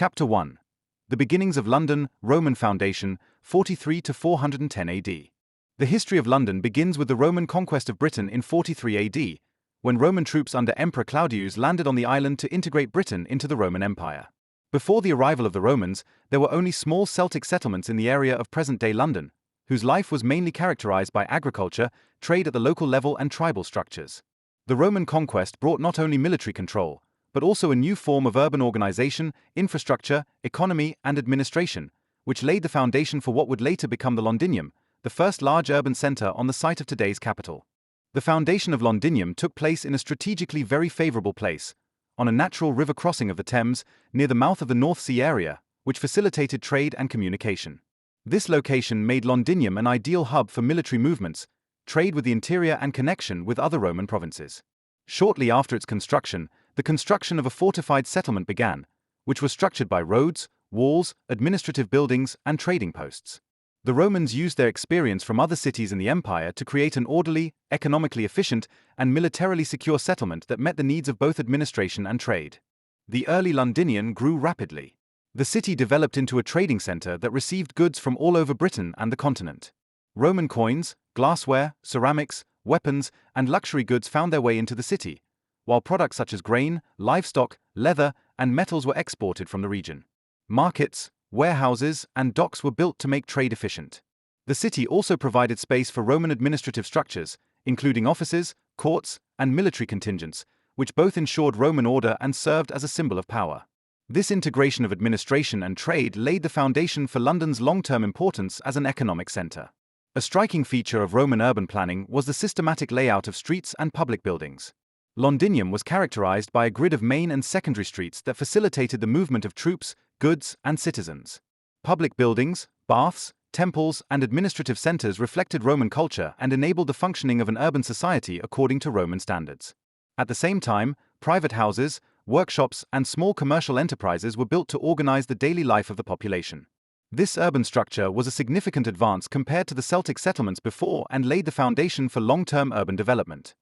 Chapter 1. The Beginnings of London, Roman Foundation, 43 to 410 AD. The history of London begins with the Roman conquest of Britain in 43 AD, when Roman troops under Emperor Claudius landed on the island to integrate Britain into the Roman Empire. Before the arrival of the Romans, there were only small Celtic settlements in the area of present-day London, whose life was mainly characterized by agriculture, trade at the local level and tribal structures. The Roman conquest brought not only military control, but also a new form of urban organization, infrastructure, economy, and administration, which laid the foundation for what would later become the Londinium, the first large urban center on the site of today's capital. The foundation of Londinium took place in a strategically very favorable place, on a natural river crossing of the Thames, near the mouth of the North Sea area, which facilitated trade and communication. This location made Londinium an ideal hub for military movements, trade with the interior and connection with other Roman provinces. Shortly after its construction, the construction of a fortified settlement began, which was structured by roads, walls, administrative buildings, and trading posts. The Romans used their experience from other cities in the empire to create an orderly, economically efficient, and militarily secure settlement that met the needs of both administration and trade. The early Londinium grew rapidly. The city developed into a trading center that received goods from all over Britain and the continent. Roman coins, glassware, ceramics, weapons, and luxury goods found their way into the city, while products such as grain, livestock, leather, and metals were exported from the region. Markets, warehouses, and docks were built to make trade efficient. The city also provided space for Roman administrative structures, including offices, courts, and military contingents, which both ensured Roman order and served as a symbol of power. This integration of administration and trade laid the foundation for London's long-term importance as an economic center. A striking feature of Roman urban planning was the systematic layout of streets and public buildings. Londinium was characterized by a grid of main and secondary streets that facilitated the movement of troops, goods, and citizens. Public buildings, baths, temples, and administrative centers reflected Roman culture and enabled the functioning of an urban society according to Roman standards. At the same time, private houses, workshops, and small commercial enterprises were built to organize the daily life of the population. This urban structure was a significant advance compared to the Celtic settlements before and laid the foundation for long-term urban development.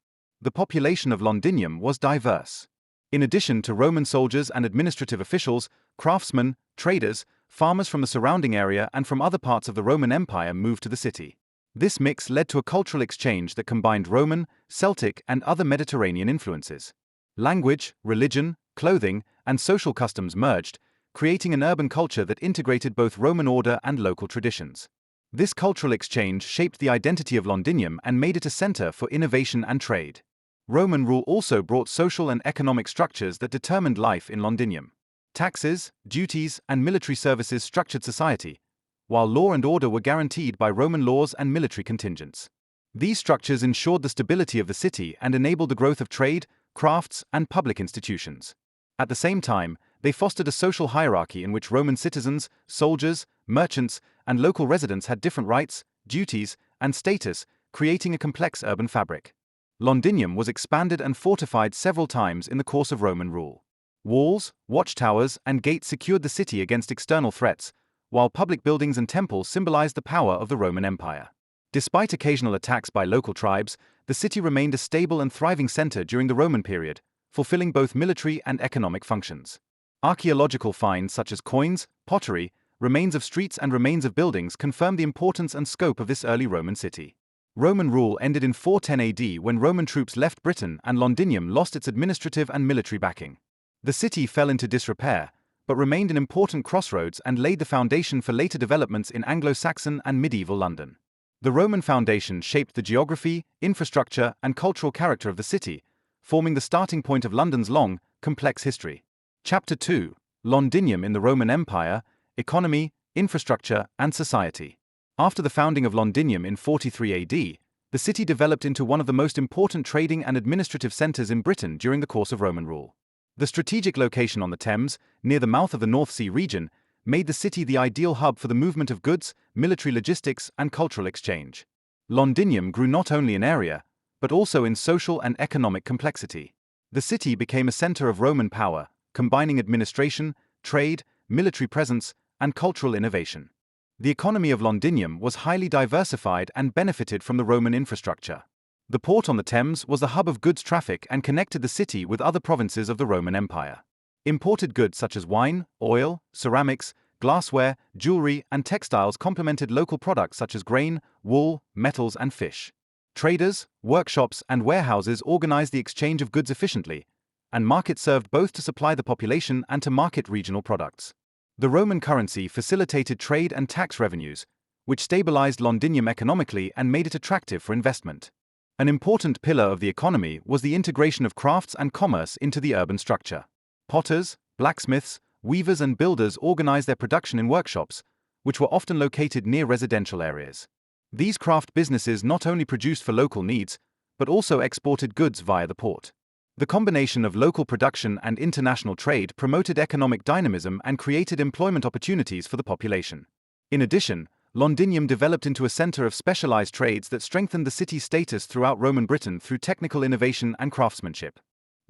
The population of Londinium was diverse. In addition to Roman soldiers and administrative officials, craftsmen, traders, farmers from the surrounding area and from other parts of the Roman Empire moved to the city. This mix led to a cultural exchange that combined Roman, Celtic, and other Mediterranean influences. Language, religion, clothing, and social customs merged, creating an urban culture that integrated both Roman order and local traditions. This cultural exchange shaped the identity of Londinium and made it a center for innovation and trade. Roman rule also brought social and economic structures that determined life in Londinium. Taxes, duties, and military services structured society, while law and order were guaranteed by Roman laws and military contingents. These structures ensured the stability of the city and enabled the growth of trade, crafts, and public institutions. At the same time, they fostered a social hierarchy in which Roman citizens, soldiers, merchants, and local residents had different rights, duties, and status, creating a complex urban fabric. Londinium was expanded and fortified several times in the course of Roman rule. Walls, watchtowers, and gates secured the city against external threats, while public buildings and temples symbolized the power of the Roman Empire. Despite occasional attacks by local tribes, the city remained a stable and thriving center during the Roman period, fulfilling both military and economic functions. Archaeological finds such as coins, pottery, remains of streets and remains of buildings confirm the importance and scope of this early Roman city. Roman rule ended in 410 AD when Roman troops left Britain and Londinium lost its administrative and military backing. The city fell into disrepair, but remained an important crossroads and laid the foundation for later developments in Anglo-Saxon and medieval London. The Roman foundation shaped the geography, infrastructure, and cultural character of the city, forming the starting point of London's long, complex history. Chapter 2. Londinium in the Roman Empire, Economy, Infrastructure, and Society. After the founding of Londinium in 43 AD, the city developed into one of the most important trading and administrative centers in Britain during the course of Roman rule. The strategic location on the Thames, near the mouth of the North Sea region, made the city the ideal hub for the movement of goods, military logistics, and cultural exchange. Londinium grew not only in area, but also in social and economic complexity. The city became a center of Roman power, combining administration, trade, military presence, and cultural innovation. The economy of Londinium was highly diversified and benefited from the Roman infrastructure. The port on the Thames was the hub of goods traffic and connected the city with other provinces of the Roman Empire. Imported goods such as wine, oil, ceramics, glassware, jewelry, and textiles complemented local products such as grain, wool, metals, and fish. Traders, workshops, and warehouses organized the exchange of goods efficiently, and markets served both to supply the population and to market regional products. The Roman currency facilitated trade and tax revenues, which stabilized Londinium economically and made it attractive for investment. An important pillar of the economy was the integration of crafts and commerce into the urban structure. Potters, blacksmiths, weavers, and builders organized their production in workshops, which were often located near residential areas. These craft businesses not only produced for local needs, but also exported goods via the port. The combination of local production and international trade promoted economic dynamism and created employment opportunities for the population. In addition, Londinium developed into a center of specialized trades that strengthened the city's status throughout Roman Britain through technical innovation and craftsmanship.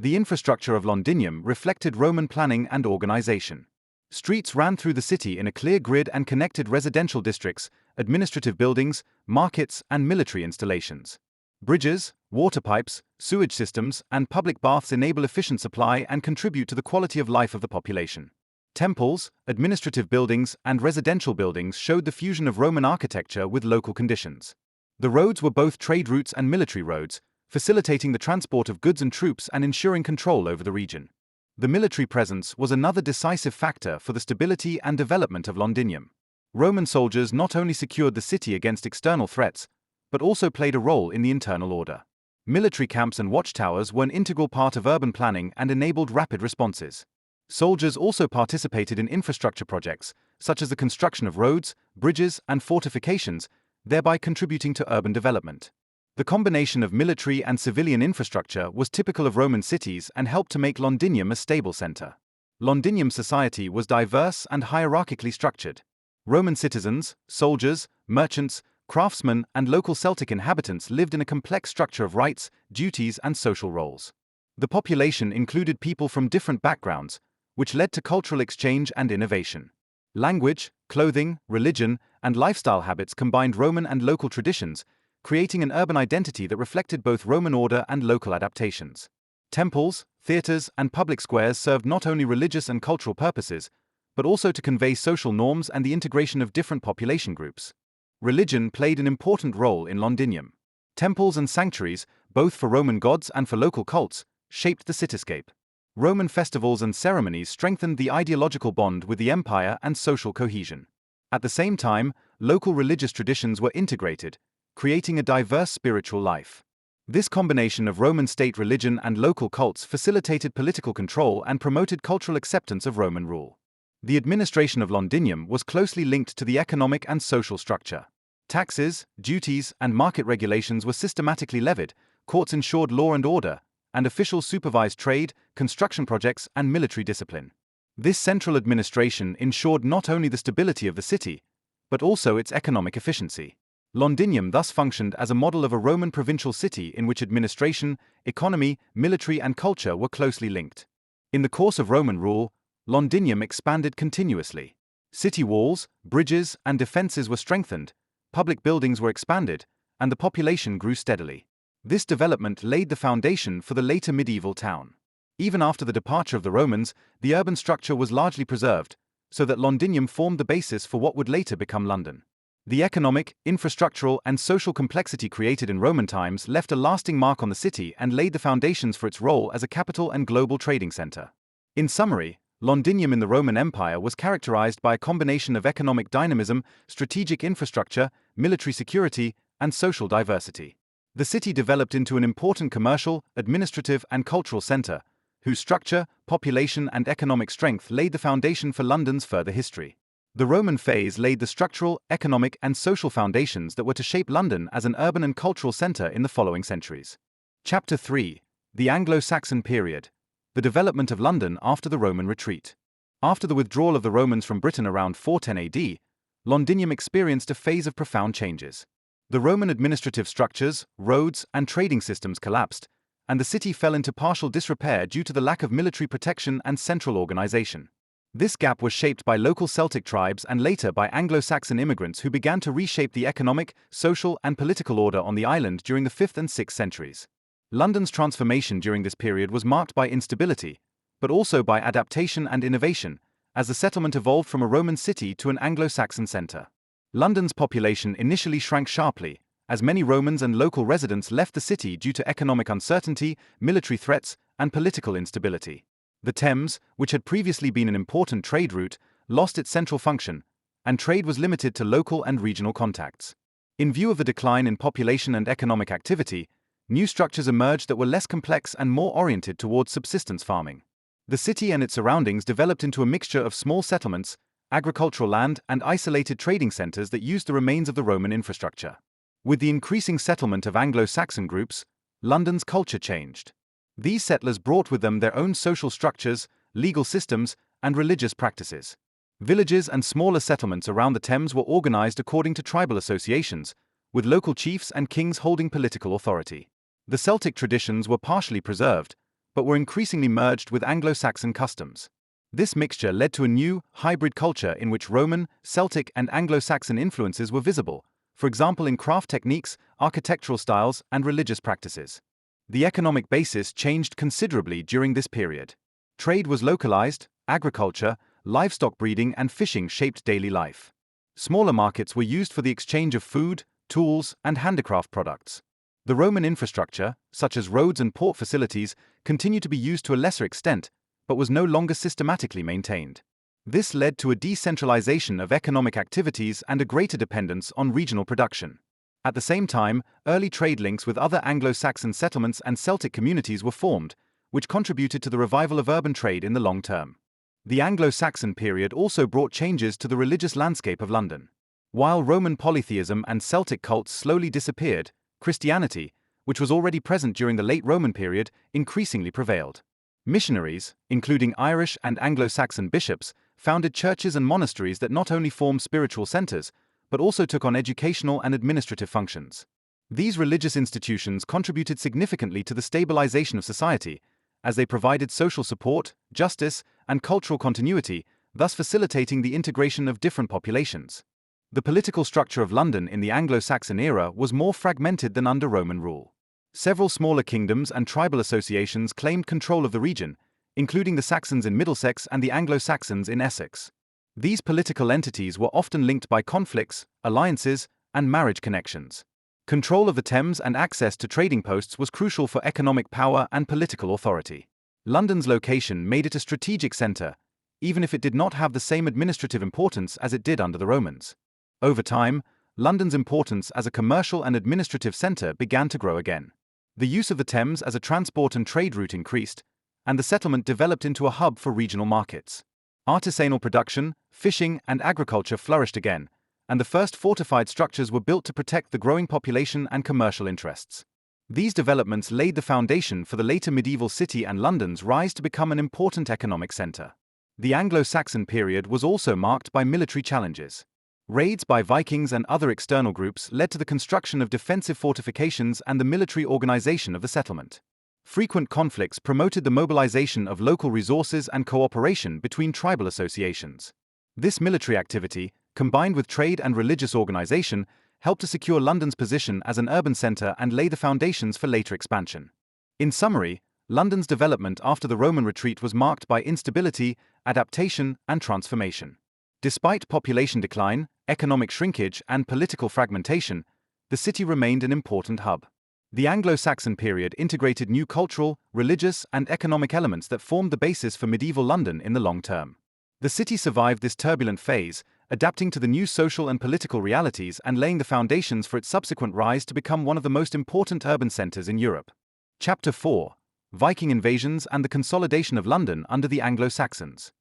The infrastructure of Londinium reflected Roman planning and organization. Streets ran through the city in a clear grid and connected residential districts, administrative buildings, markets, and military installations. Bridges, water pipes, sewage systems, and public baths enable efficient supply and contribute to the quality of life of the population. Temples, administrative buildings, and residential buildings showed the fusion of Roman architecture with local conditions. The roads were both trade routes and military roads, facilitating the transport of goods and troops and ensuring control over the region. The military presence was another decisive factor for the stability and development of Londinium. Roman soldiers not only secured the city against external threats, but also played a role in the internal order. Military camps and watchtowers were an integral part of urban planning and enabled rapid responses. Soldiers also participated in infrastructure projects, such as the construction of roads, bridges, and fortifications, thereby contributing to urban development. The combination of military and civilian infrastructure was typical of Roman cities and helped to make Londinium a stable center. Londinium society was diverse and hierarchically structured. Roman citizens, soldiers, merchants, craftsmen, and local Celtic inhabitants lived in a complex structure of rights, duties, and social roles. The population included people from different backgrounds, which led to cultural exchange and innovation. Language, clothing, religion, and lifestyle habits combined Roman and local traditions, creating an urban identity that reflected both Roman order and local adaptations. Temples, theaters, and public squares served not only religious and cultural purposes, but also to convey social norms and the integration of different population groups. Religion played an important role in Londinium. Temples and sanctuaries, both for Roman gods and for local cults, shaped the cityscape. Roman festivals and ceremonies strengthened the ideological bond with the empire and social cohesion. At the same time, local religious traditions were integrated, creating a diverse spiritual life. This combination of Roman state religion and local cults facilitated political control and promoted cultural acceptance of Roman rule. The administration of Londinium was closely linked to the economic and social structure. Taxes, duties, and market regulations were systematically levied, courts ensured law and order, and officials supervised trade, construction projects, and military discipline. This central administration ensured not only the stability of the city, but also its economic efficiency. Londinium thus functioned as a model of a Roman provincial city in which administration, economy, military, and culture were closely linked. In the course of Roman rule, Londinium expanded continuously. City walls, bridges, and defenses were strengthened, public buildings were expanded, and the population grew steadily. This development laid the foundation for the later medieval town. Even after the departure of the Romans, the urban structure was largely preserved, so that Londinium formed the basis for what would later become London. The economic, infrastructural, and social complexity created in Roman times left a lasting mark on the city and laid the foundations for its role as a capital and global trading center. In summary, Londinium in the Roman Empire was characterized by a combination of economic dynamism, strategic infrastructure, military security, and social diversity. The city developed into an important commercial, administrative, and cultural center, whose structure, population, and economic strength laid the foundation for London's further history. The Roman phase laid the structural, economic, and social foundations that were to shape London as an urban and cultural center in the following centuries. Chapter 3: The Anglo-Saxon Period. The development of London after the Roman retreat. After the withdrawal of the Romans from Britain around 410 AD, Londinium experienced a phase of profound changes. The Roman administrative structures, roads, and trading systems collapsed, and the city fell into partial disrepair due to the lack of military protection and central organization. This gap was shaped by local Celtic tribes and later by Anglo-Saxon immigrants who began to reshape the economic, social, and political order on the island during the 5th and 6th centuries. London's transformation during this period was marked by instability, but also by adaptation and innovation, as the settlement evolved from a Roman city to an Anglo-Saxon centre. London's population initially shrank sharply, as many Romans and local residents left the city due to economic uncertainty, military threats, and political instability. The Thames, which had previously been an important trade route, lost its central function, and trade was limited to local and regional contacts. In view of the decline in population and economic activity, new structures emerged that were less complex and more oriented towards subsistence farming. The city and its surroundings developed into a mixture of small settlements, agricultural land, and isolated trading centers that used the remains of the Roman infrastructure. With the increasing settlement of Anglo-Saxon groups, London's culture changed. These settlers brought with them their own social structures, legal systems, and religious practices. Villages and smaller settlements around the Thames were organized according to tribal associations, with local chiefs and kings holding political authority. The Celtic traditions were partially preserved, but were increasingly merged with Anglo-Saxon customs. This mixture led to a new, hybrid culture in which Roman, Celtic, and Anglo-Saxon influences were visible, for example in craft techniques, architectural styles, and religious practices. The economic basis changed considerably during this period. Trade was localized, agriculture, livestock breeding, and fishing shaped daily life. Smaller markets were used for the exchange of food, tools, and handicraft products. The Roman infrastructure, such as roads and port facilities, continued to be used to a lesser extent, but was no longer systematically maintained. This led to a decentralization of economic activities and a greater dependence on regional production. At the same time, early trade links with other Anglo-Saxon settlements and Celtic communities were formed, which contributed to the revival of urban trade in the long term. The Anglo-Saxon period also brought changes to the religious landscape of London. While Roman polytheism and Celtic cults slowly disappeared, Christianity, which was already present during the late Roman period, increasingly prevailed. Missionaries, including Irish and Anglo-Saxon bishops, founded churches and monasteries that not only formed spiritual centers, but also took on educational and administrative functions. These religious institutions contributed significantly to the stabilization of society, as they provided social support, justice, and cultural continuity, thus facilitating the integration of different populations. The political structure of London in the Anglo-Saxon era was more fragmented than under Roman rule. Several smaller kingdoms and tribal associations claimed control of the region, including the Saxons in Middlesex and the Anglo-Saxons in Essex. These political entities were often linked by conflicts, alliances, and marriage connections. Control of the Thames and access to trading posts was crucial for economic power and political authority. London's location made it a strategic centre, even if it did not have the same administrative importance as it did under the Romans. Over time, London's importance as a commercial and administrative centre began to grow again. The use of the Thames as a transport and trade route increased, and the settlement developed into a hub for regional markets. Artisanal production, fishing, and agriculture flourished again, and the first fortified structures were built to protect the growing population and commercial interests. These developments laid the foundation for the later medieval city and London's rise to become an important economic centre. The Anglo-Saxon period was also marked by military challenges. Raids by Vikings and other external groups led to the construction of defensive fortifications and the military organization of the settlement. Frequent conflicts promoted the mobilization of local resources and cooperation between tribal associations. This military activity, combined with trade and religious organization, helped to secure London's position as an urban centre and lay the foundations for later expansion. In summary, London's development after the Roman retreat was marked by instability, adaptation, and transformation. Despite population decline, economic shrinkage, and political fragmentation, the city remained an important hub. The Anglo-Saxon period integrated new cultural, religious, and economic elements that formed the basis for medieval London in the long term. The city survived this turbulent phase, adapting to the new social and political realities and laying the foundations for its subsequent rise to become one of the most important urban centers in Europe. Chapter 4: Viking invasions and the consolidation of London under the Anglo-Saxons.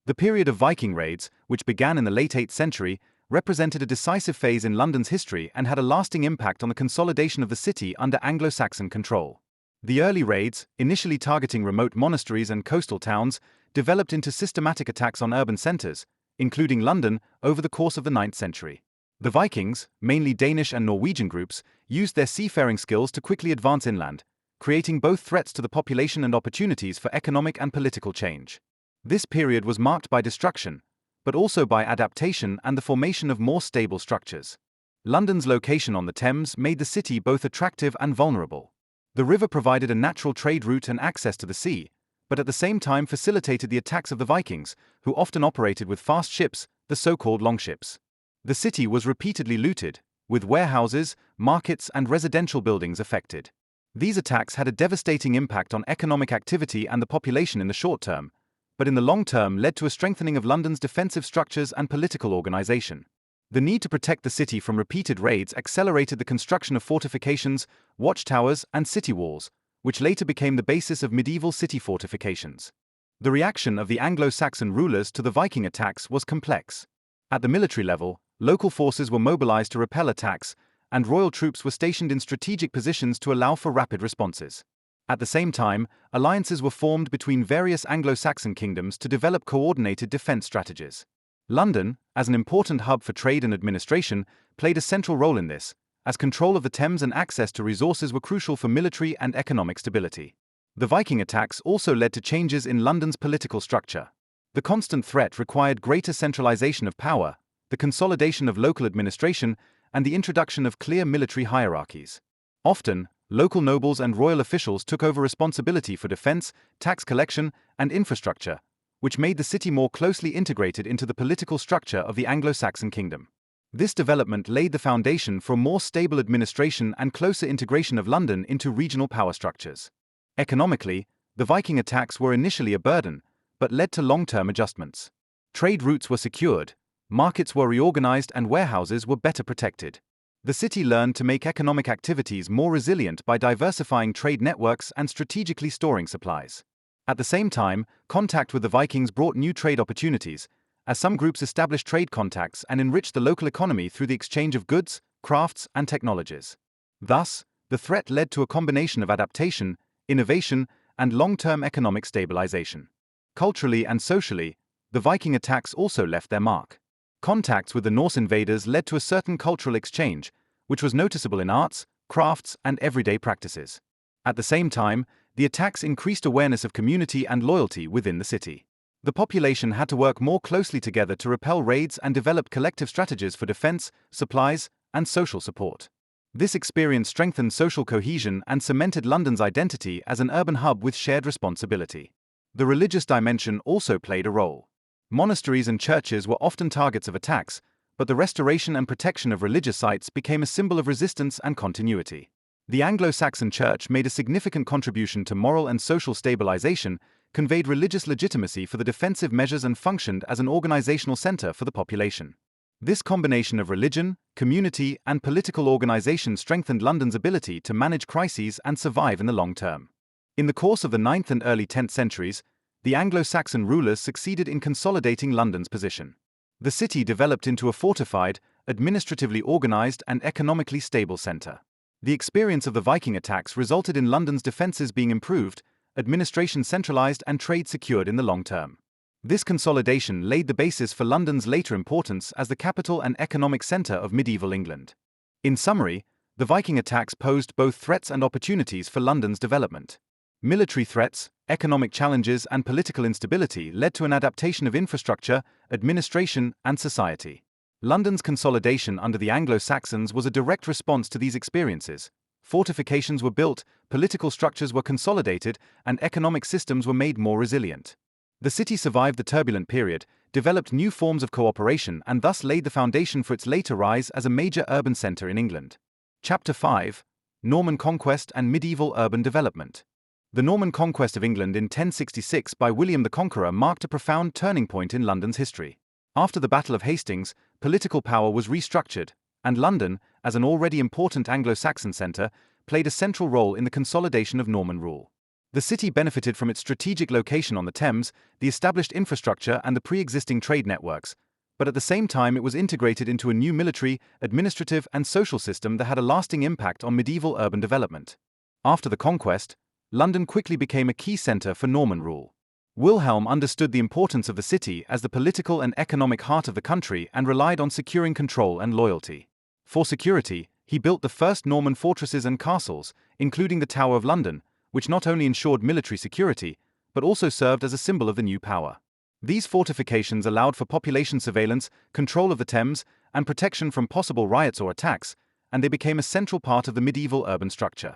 The period of Viking raids, which began in the late 8th century, represented a decisive phase in London's history and had a lasting impact on the consolidation of the city under Anglo-Saxon control. The early raids, initially targeting remote monasteries and coastal towns, developed into systematic attacks on urban centers, including London, over the course of the 9th century. The Vikings, mainly Danish and Norwegian groups, used their seafaring skills to quickly advance inland, creating both threats to the population and opportunities for economic and political change. This period was marked by destruction, but also by adaptation and the formation of more stable structures. London's location on the Thames made the city both attractive and vulnerable. The river provided a natural trade route and access to the sea, but at the same time facilitated the attacks of the Vikings, who often operated with fast ships, the so-called longships. The city was repeatedly looted, with warehouses, markets, and residential buildings affected. These attacks had a devastating impact on economic activity and the population in the short term, but in the long term led to a strengthening of London's defensive structures and political organization. The need to protect the city from repeated raids accelerated the construction of fortifications, watchtowers, and city walls, which later became the basis of medieval city fortifications. The reaction of the Anglo-Saxon rulers to the Viking attacks was complex. At the military level, local forces were mobilized to repel attacks, and royal troops were stationed in strategic positions to allow for rapid responses. At the same time, alliances were formed between various Anglo-Saxon kingdoms to develop coordinated defense strategies. London, as an important hub for trade and administration, played a central role in this, as control of the Thames and access to resources were crucial for military and economic stability. The Viking attacks also led to changes in London's political structure. The constant threat required greater centralization of power, the consolidation of local administration, and the introduction of clear military hierarchies. Often, local nobles and royal officials took over responsibility for defense, tax collection, and infrastructure, which made the city more closely integrated into the political structure of the Anglo-Saxon kingdom. This development laid the foundation for a more stable administration and closer integration of London into regional power structures. Economically, the Viking attacks were initially a burden, but led to long-term adjustments. Trade routes were secured, markets were reorganized, and warehouses were better protected. The city learned to make economic activities more resilient by diversifying trade networks and strategically storing supplies. At the same time, contact with the Vikings brought new trade opportunities, as some groups established trade contacts and enriched the local economy through the exchange of goods, crafts, and technologies. Thus, the threat led to a combination of adaptation, innovation, and long-term economic stabilization. Culturally and socially, the Viking attacks also left their mark. Contacts with the Norse invaders led to a certain cultural exchange, which was noticeable in arts, crafts, and everyday practices. At the same time, the attacks increased awareness of community and loyalty within the city. The population had to work more closely together to repel raids and develop collective strategies for defense, supplies, and social support. This experience strengthened social cohesion and cemented London's identity as an urban hub with shared responsibility. The religious dimension also played a role. Monasteries and churches were often targets of attacks, but the restoration and protection of religious sites became a symbol of resistance and continuity. The Anglo-Saxon Church made a significant contribution to moral and social stabilization, conveyed religious legitimacy for the defensive measures, and functioned as an organizational center for the population. This combination of religion, community, and political organization strengthened London's ability to manage crises and survive in the long term. In the course of the 9th and early 10th centuries, the Anglo-Saxon rulers succeeded in consolidating London's position. The city developed into a fortified, administratively organized, and economically stable center. The experience of the Viking attacks resulted in London's defenses being improved, administration centralized, and trade secured in the long term. This consolidation laid the basis for London's later importance as the capital and economic center of medieval England. In summary, the Viking attacks posed both threats and opportunities for London's development. Military threats, economic challenges, and political instability led to an adaptation of infrastructure, administration, and society. London's consolidation under the Anglo-Saxons was a direct response to these experiences. Fortifications were built, political structures were consolidated, and economic systems were made more resilient. The city survived the turbulent period, developed new forms of cooperation, and thus laid the foundation for its later rise as a major urban center in England. Chapter 5: Norman Conquest and Medieval Urban Development. The Norman conquest of England in 1066 by William the Conqueror marked a profound turning point in London's history. After the Battle of Hastings, political power was restructured, and London, as an already important Anglo-Saxon centre, played a central role in the consolidation of Norman rule. The city benefited from its strategic location on the Thames, the established infrastructure, and the pre-existing trade networks, but at the same time it was integrated into a new military, administrative, and social system that had a lasting impact on medieval urban development. After the conquest, London quickly became a key centre for Norman rule. Wilhelm understood the importance of the city as the political and economic heart of the country and relied on securing control and loyalty. For security, he built the first Norman fortresses and castles, including the Tower of London, which not only ensured military security, but also served as a symbol of the new power. These fortifications allowed for population surveillance, control of the Thames, and protection from possible riots or attacks, and they became a central part of the medieval urban structure.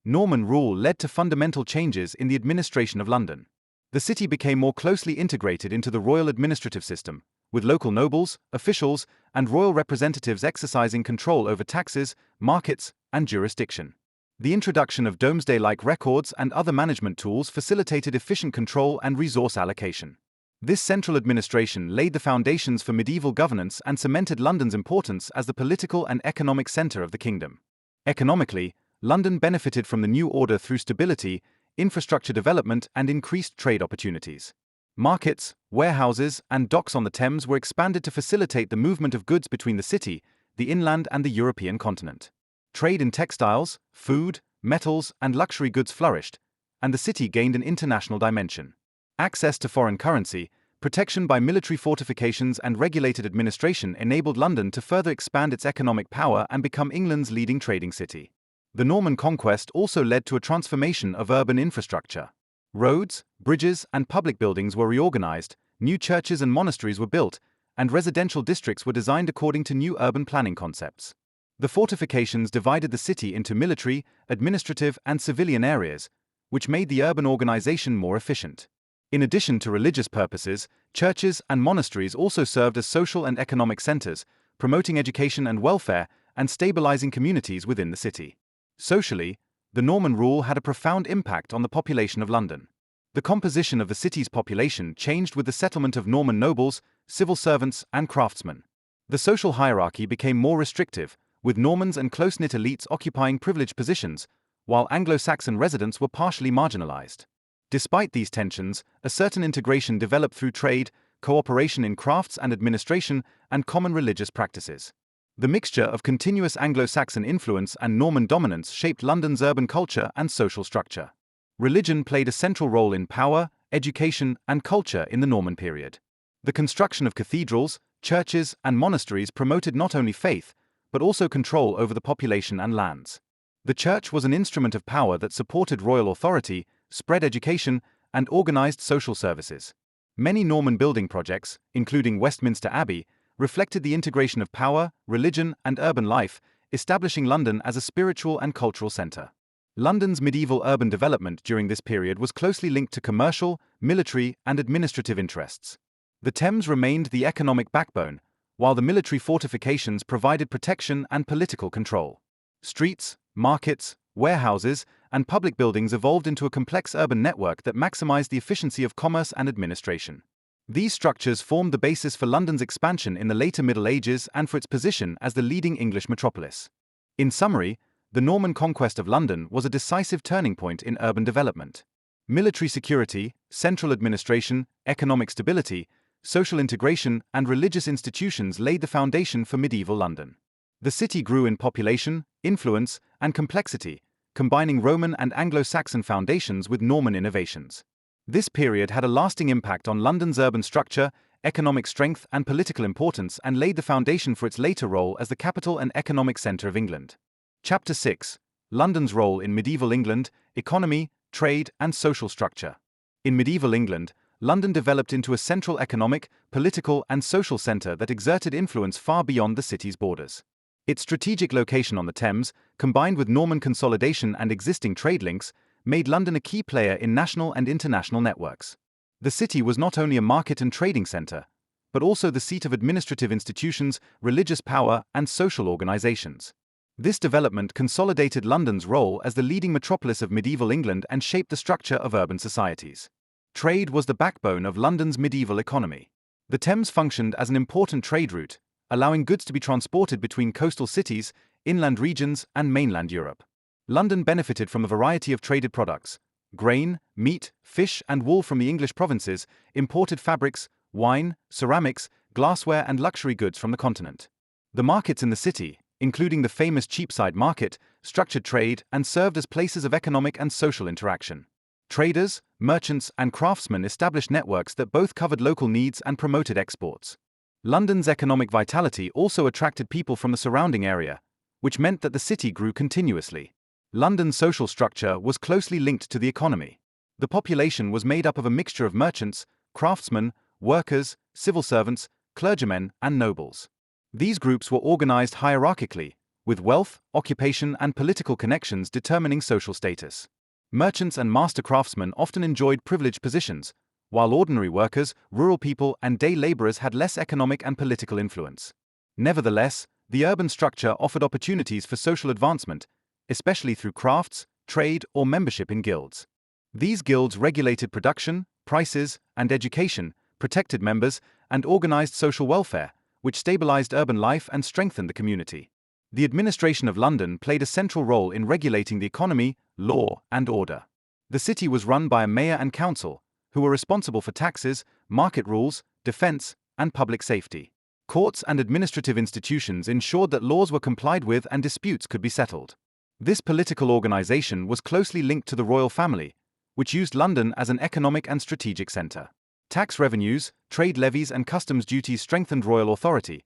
Norman rule led to fundamental changes in the administration of London. The city became more closely integrated into the royal administrative system, with local nobles, officials, and royal representatives exercising control over taxes, markets, and jurisdiction. The introduction of domesday-like records and other management tools facilitated efficient control and resource allocation. This central administration laid the foundations for medieval governance and cemented London's importance as the political and economic centre of the kingdom. Economically, London benefited from the new order through stability, infrastructure development, and increased trade opportunities. Markets, warehouses, and docks on the Thames were expanded to facilitate the movement of goods between the city, the inland, and the European continent. Trade in textiles, food, metals, and luxury goods flourished, and the city gained an international dimension. Access to foreign currency, protection by military fortifications, and regulated administration enabled London to further expand its economic power and become England's leading trading city. The Norman conquest also led to a transformation of urban infrastructure. Roads, bridges, and public buildings were reorganized, new churches and monasteries were built, and residential districts were designed according to new urban planning concepts. The fortifications divided the city into military, administrative, and civilian areas, which made the urban organization more efficient. In addition to religious purposes, churches and monasteries also served as social and economic centers, promoting education and welfare and stabilizing communities within the city. Socially, the Norman rule had a profound impact on the population of London. The composition of the city's population changed with the settlement of Norman nobles, civil servants, and craftsmen. The social hierarchy became more restrictive, with Normans and close-knit elites occupying privileged positions, while Anglo-Saxon residents were partially marginalized. Despite these tensions, a certain integration developed through trade, cooperation in crafts and administration, and common religious practices. The mixture of continuous Anglo-Saxon influence and Norman dominance shaped London's urban culture and social structure. Religion played a central role in power, education, and culture in the Norman period. The construction of cathedrals, churches, and monasteries promoted not only faith, but also control over the population and lands. The church was an instrument of power that supported royal authority, spread education, and organized social services. Many Norman building projects, including Westminster Abbey, reflected the integration of power, religion, and urban life, establishing London as a spiritual and cultural center. London's medieval urban development during this period was closely linked to commercial, military, and administrative interests. The Thames remained the economic backbone, while the military fortifications provided protection and political control. Streets, markets, warehouses, and public buildings evolved into a complex urban network that maximized the efficiency of commerce and administration. These structures formed the basis for London's expansion in the later Middle Ages and for its position as the leading English metropolis. In summary, the Norman conquest of London was a decisive turning point in urban development. Military security, central administration, economic stability, social integration, and religious institutions laid the foundation for medieval London. The city grew in population, influence, and complexity, combining Roman and Anglo-Saxon foundations with Norman innovations. This period had a lasting impact on London's urban structure, economic strength, and political importance, and laid the foundation for its later role as the capital and economic centre of England. Chapter 6: London's role in medieval England, economy, trade, and social structure. In medieval England, London developed into a central economic, political, and social centre that exerted influence far beyond the city's borders. Its strategic location on the Thames, combined with Norman consolidation and existing trade links, made London a key player in national and international networks. The city was not only a market and trading centre, but also the seat of administrative institutions, religious power, and social organisations. This development consolidated London's role as the leading metropolis of medieval England and shaped the structure of urban societies. Trade was the backbone of London's medieval economy. The Thames functioned as an important trade route, allowing goods to be transported between coastal cities, inland regions, and mainland Europe. London benefited from a variety of traded products: grain, meat, fish, and wool from the English provinces, imported fabrics, wine, ceramics, glassware, and luxury goods from the continent. The markets in the city, including the famous Cheapside Market, structured trade and served as places of economic and social interaction. Traders, merchants, and craftsmen established networks that both covered local needs and promoted exports. London's economic vitality also attracted people from the surrounding area, which meant that the city grew continuously. London's social structure was closely linked to the economy. The population was made up of a mixture of merchants, craftsmen, workers, civil servants, clergymen, and nobles. These groups were organized hierarchically, with wealth, occupation, and political connections determining social status. Merchants and master craftsmen often enjoyed privileged positions, while ordinary workers, rural people, and day laborers had less economic and political influence. Nevertheless, the urban structure offered opportunities for social advancement, especially through crafts, trade, or membership in guilds. These guilds regulated production, prices, and education, protected members, and organized social welfare, which stabilized urban life and strengthened the community. The administration of London played a central role in regulating the economy, law, and order. The city was run by a mayor and council, who were responsible for taxes, market rules, defense, and public safety. Courts and administrative institutions ensured that laws were complied with and disputes could be settled. This political organization was closely linked to the royal family, which used London as an economic and strategic center. Tax revenues, trade levies, and customs duties strengthened royal authority,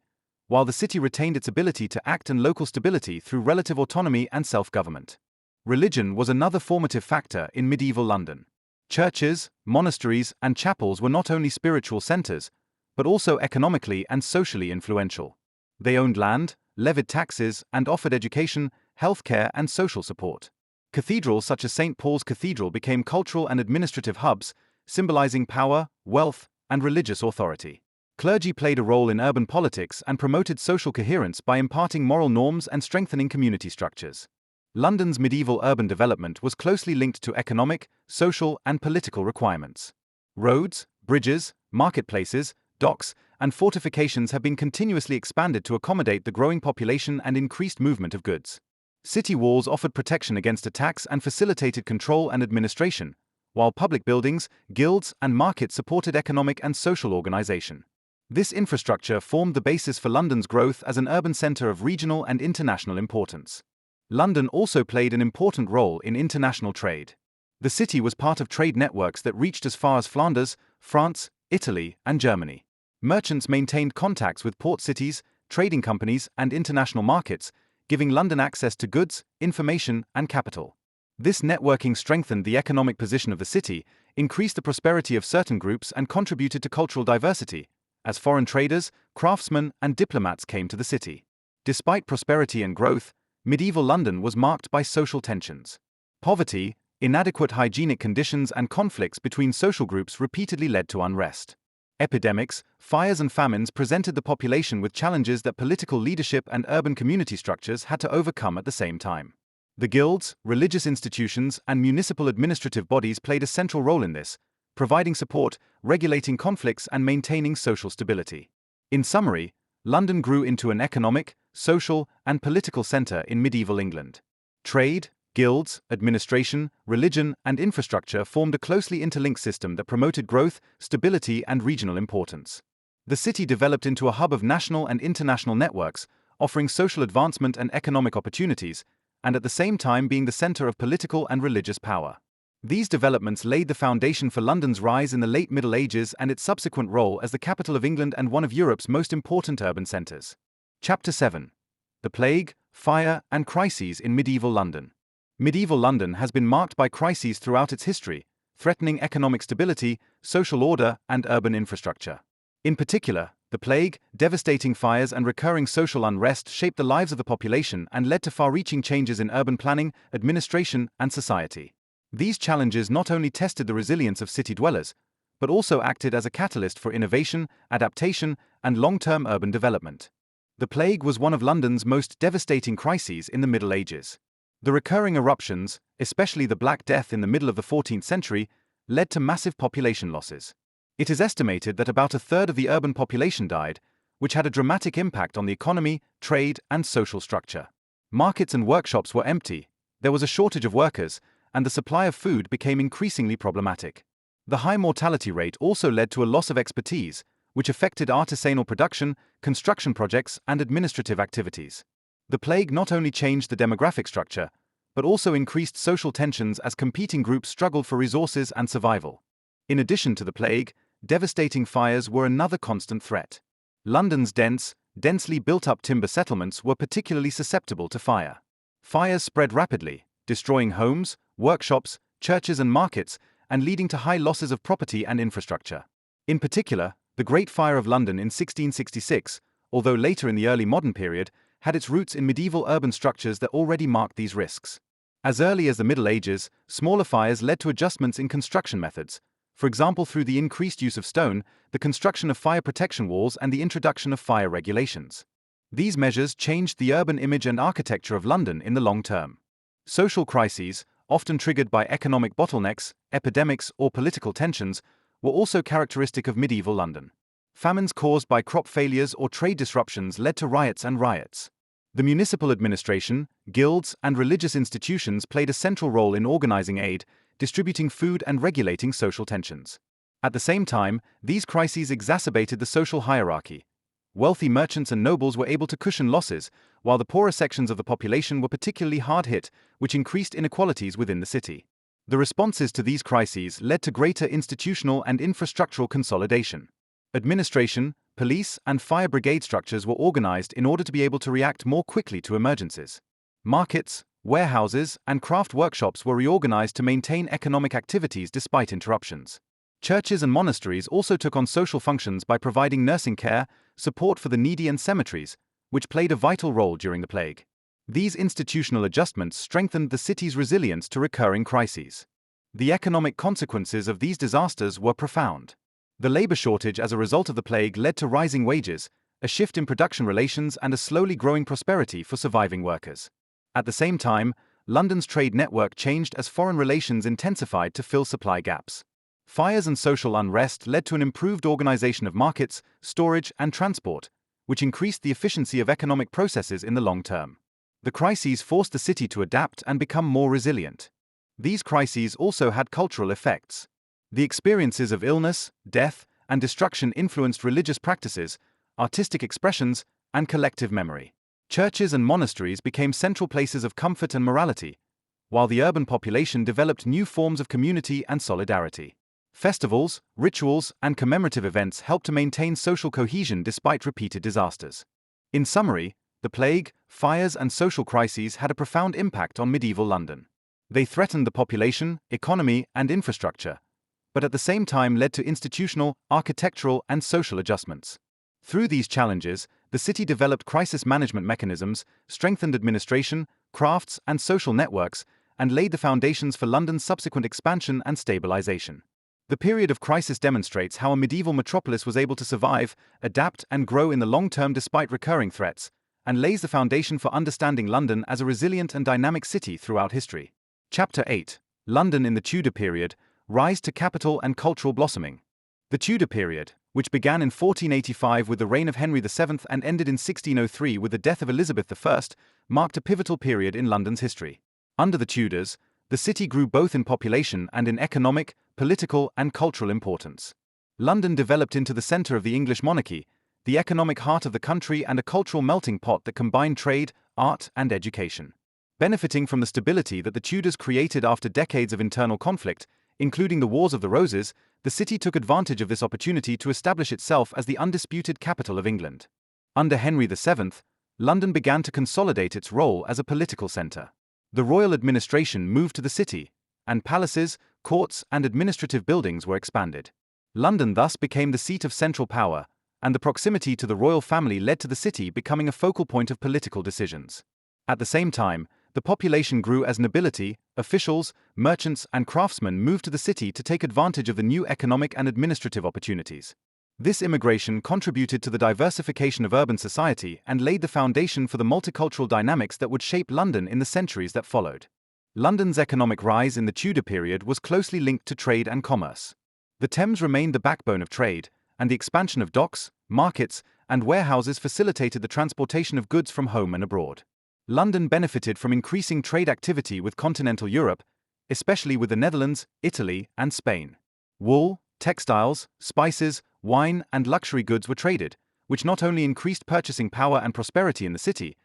while the city retained its ability to act and local stability through relative autonomy and self-government. Religion was another formative factor in medieval London. Churches, monasteries, and chapels were not only spiritual centers, but also economically and socially influential. They owned land, levied taxes, and offered education, healthcare, and social support. Cathedrals such as St. Paul's Cathedral became cultural and administrative hubs, symbolizing power, wealth, and religious authority. Clergy played a role in urban politics and promoted social coherence by imparting moral norms and strengthening community structures. London's medieval urban development was closely linked to economic, social, and political requirements. Roads, bridges, marketplaces, docks, and fortifications have been continuously expanded to accommodate the growing population and increased movement of goods. City walls offered protection against attacks and facilitated control and administration, while public buildings, guilds, and markets supported economic and social organization. This infrastructure formed the basis for London's growth as an urban center of regional and international importance. London also played an important role in international trade. The city was part of trade networks that reached as far as Flanders, France, Italy, and Germany. Merchants maintained contacts with port cities, trading companies, and international markets, giving London access to goods, information, and capital. This networking strengthened the economic position of the city, increased the prosperity of certain groups, and contributed to cultural diversity, as foreign traders, craftsmen, and diplomats came to the city. Despite prosperity and growth, medieval London was marked by social tensions. Poverty, inadequate hygienic conditions, and conflicts between social groups repeatedly led to unrest. Epidemics, fires, and famines presented the population with challenges that political leadership and urban community structures had to overcome at the same time. The guilds, religious institutions, and municipal administrative bodies played a central role in this, providing support, regulating conflicts, and maintaining social stability. In summary, London grew into an economic, social, and political center in medieval England. Trade, guilds, administration, religion, and infrastructure formed a closely interlinked system that promoted growth, stability, and regional importance. The city developed into a hub of national and international networks, offering social advancement and economic opportunities, and at the same time being the center of political and religious power. These developments laid the foundation for London's rise in the late Middle Ages and its subsequent role as the capital of England and one of Europe's most important urban centers. Chapter 7. The Plague, Fire, and Crises in Medieval London. Medieval London has been marked by crises throughout its history, threatening economic stability, social order, and urban infrastructure. In particular, the plague, devastating fires, and recurring social unrest shaped the lives of the population and led to far-reaching changes in urban planning, administration, and society. These challenges not only tested the resilience of city dwellers, but also acted as a catalyst for innovation, adaptation, and long-term urban development. The plague was one of London's most devastating crises in the Middle Ages. The recurring eruptions, especially the Black Death in the middle of the 14th century, led to massive population losses. It is estimated that about a third of the urban population died, which had a dramatic impact on the economy, trade, and social structure. Markets and workshops were empty, there was a shortage of workers, and the supply of food became increasingly problematic. The high mortality rate also led to a loss of expertise, which affected artisanal production, construction projects, and administrative activities. The plague not only changed the demographic structure, but also increased social tensions as competing groups struggled for resources and survival. In addition to the plague, devastating fires were another constant threat. London's densely built-up timber settlements were particularly susceptible to fire. Fires spread rapidly, destroying homes, workshops, churches, and markets, and leading to high losses of property and infrastructure. In particular, the Great Fire of London in 1666, although later in the early modern period, had its roots in medieval urban structures that already marked these risks. As early as the Middle Ages, smaller fires led to adjustments in construction methods, for example through the increased use of stone, the construction of fire protection walls and the introduction of fire regulations. These measures changed the urban image and architecture of London in the long term. Social crises, often triggered by economic bottlenecks, epidemics, or political tensions, were also characteristic of medieval London. Famines caused by crop failures or trade disruptions led to riots and riots. The municipal administration, guilds, and religious institutions played a central role in organizing aid, distributing food, and regulating social tensions. At the same time, these crises exacerbated the social hierarchy. Wealthy merchants and nobles were able to cushion losses, while the poorer sections of the population were particularly hard hit, which increased inequalities within the city. The responses to these crises led to greater institutional and infrastructural consolidation. Administration, police, and fire brigade structures were organized in order to be able to react more quickly to emergencies. Markets, warehouses, and craft workshops were reorganized to maintain economic activities despite interruptions. Churches and monasteries also took on social functions by providing nursing care, support for the needy, and cemeteries, which played a vital role during the plague. These institutional adjustments strengthened the city's resilience to recurring crises. The economic consequences of these disasters were profound. The labor shortage as a result of the plague led to rising wages, a shift in production relations, and a slowly growing prosperity for surviving workers. At the same time, London's trade network changed as foreign relations intensified to fill supply gaps. Fires and social unrest led to an improved organization of markets, storage, and transport, which increased the efficiency of economic processes in the long term. The crises forced the city to adapt and become more resilient. These crises also had cultural effects. The experiences of illness, death, and destruction influenced religious practices, artistic expressions, and collective memory. Churches and monasteries became central places of comfort and morality, while the urban population developed new forms of community and solidarity. Festivals, rituals, and commemorative events helped to maintain social cohesion despite repeated disasters. In summary, the plague, fires, and social crises had a profound impact on medieval London. They threatened the population, economy, and infrastructure, but at the same time led to institutional, architectural, and social adjustments. Through these challenges, the city developed crisis management mechanisms, strengthened administration, crafts, and social networks, and laid the foundations for London's subsequent expansion and stabilization. The period of crisis demonstrates how a medieval metropolis was able to survive, adapt, and grow in the long term despite recurring threats, and lays the foundation for understanding London as a resilient and dynamic city throughout history. Chapter 8: London in the Tudor Period, Rise to Capital and Cultural Blossoming. The Tudor period, which began in 1485 with the reign of Henry VII and ended in 1603 with the death of Elizabeth I, marked a pivotal period in London's history. Under the Tudors, the city grew both in population and in economic, political, and cultural importance. London developed into the center of the English monarchy, the economic heart of the country, and a cultural melting pot that combined trade, art, and education. Benefiting from the stability that the Tudors created after decades of internal conflict, including the Wars of the Roses, the city took advantage of this opportunity to establish itself as the undisputed capital of England. Under Henry VII, London began to consolidate its role as a political center. The royal administration moved to the city, and palaces, courts, and administrative buildings were expanded. London thus became the seat of central power, and the proximity to the royal family led to the city becoming a focal point of political decisions. At the same time, the population grew as nobility, officials, merchants, and craftsmen moved to the city to take advantage of the new economic and administrative opportunities. This immigration contributed to the diversification of urban society and laid the foundation for the multicultural dynamics that would shape London in the centuries that followed. London's economic rise in the Tudor period was closely linked to trade and commerce. The Thames remained the backbone of trade, and the expansion of docks, markets, and warehouses facilitated the transportation of goods from home and abroad. London benefited from increasing trade activity with continental Europe, especially with the Netherlands, Italy, and Spain. Wool, textiles, spices, wine, and luxury goods were traded, which not only increased purchasing power and prosperity in the city,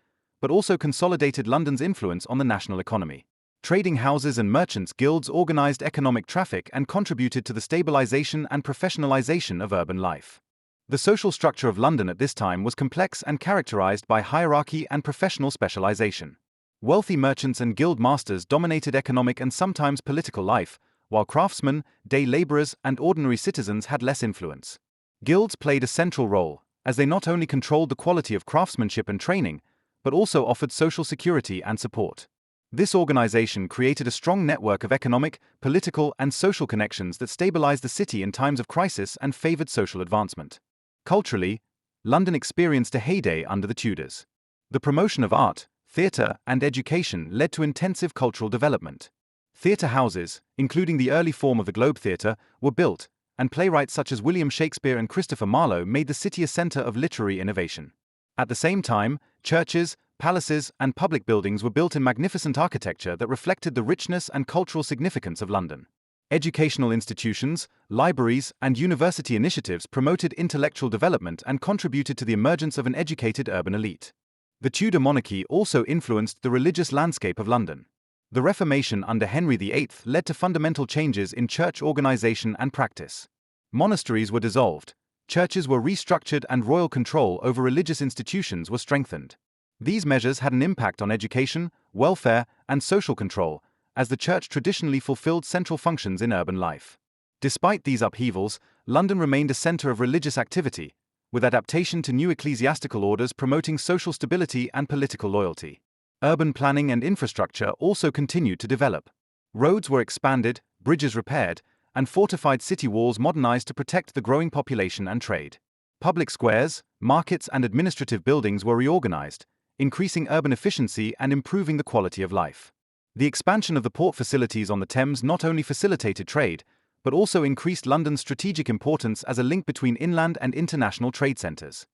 but also consolidated London's influence on the national economy. Trading houses and merchants' guilds organized economic traffic and contributed to the stabilization and professionalization of urban life. The social structure of London at this time was complex and characterized by hierarchy and professional specialization. Wealthy merchants and guild masters dominated economic and sometimes political life, while craftsmen, day laborers, and ordinary citizens had less influence. Guilds played a central role, as they not only controlled the quality of craftsmanship and training, but also offered social security and support. This organization created a strong network of economic, political, and social connections that stabilized the city in times of crisis and favored social advancement. Culturally, London experienced a heyday under the Tudors. The promotion of art, theatre, and education led to intensive cultural development. Theatre houses, including the early form of the Globe Theatre, were built, and playwrights such as William Shakespeare and Christopher Marlowe made the city a centre of literary innovation. At the same time, churches, palaces, and public buildings were built in magnificent architecture that reflected the richness and cultural significance of London. Educational institutions, libraries, and university initiatives promoted intellectual development and contributed to the emergence of an educated urban elite. The Tudor monarchy also influenced the religious landscape of London. The Reformation under Henry VIII led to fundamental changes in church organization and practice. Monasteries were dissolved, churches were restructured, and royal control over religious institutions was strengthened. These measures had an impact on education, welfare, and social control, as the church traditionally fulfilled central functions in urban life. Despite these upheavals, London remained a center of religious activity, with adaptation to new ecclesiastical orders promoting social stability and political loyalty. Urban planning and infrastructure also continued to develop. Roads were expanded, bridges repaired, and fortified city walls modernized to protect the growing population and trade. Public squares, markets, and administrative buildings were reorganized, increasing urban efficiency and improving the quality of life. The expansion of the port facilities on the Thames not only facilitated trade, but also increased London's strategic importance as a link between inland and international trade centers.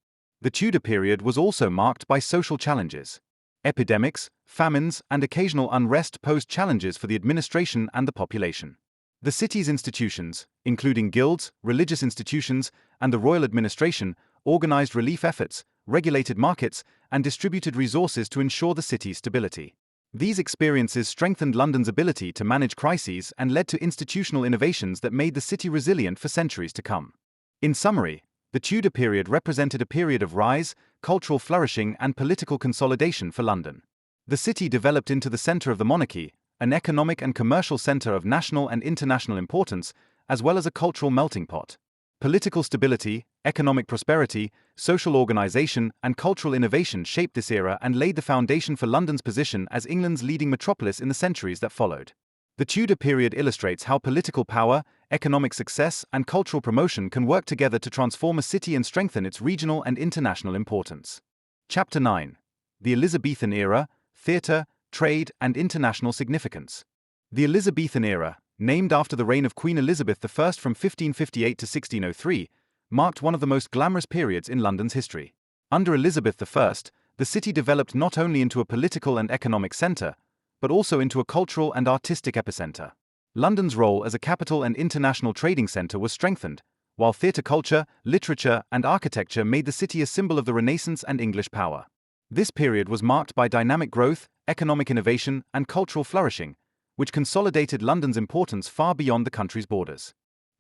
The Tudor period was also marked by social challenges. Epidemics, famines, and occasional unrest posed challenges for the administration and the population. The city's institutions, including guilds, religious institutions, and the royal administration, organized relief efforts, regulated markets, and distributed resources to ensure the city's stability. These experiences strengthened London's ability to manage crises and led to institutional innovations that made the city resilient for centuries to come. In summary, the Tudor period represented a period of rise, cultural flourishing, and political consolidation for London. The city developed into the center of the monarchy, an economic and commercial center of national and international importance, as well as a cultural melting pot. Political stability, economic prosperity, social organization, and cultural innovation shaped this era and laid the foundation for London's position as England's leading metropolis in the centuries that followed. The Tudor period illustrates how political power, economic success, and cultural promotion can work together to transform a city and strengthen its regional and international importance. Chapter 9. The Elizabethan Era, Theatre, Trade, and International Significance. The Elizabethan Era, named after the reign of Queen Elizabeth I from 1558 to 1603, marked one of the most glamorous periods in London's history. Under Elizabeth I, the city developed not only into a political and economic centre, but also into a cultural and artistic epicenter. London's role as a capital and international trading centre was strengthened, while theatre culture, literature, and architecture made the city a symbol of the Renaissance and English power. This period was marked by dynamic growth, economic innovation, and cultural flourishing, which consolidated London's importance far beyond the country's borders.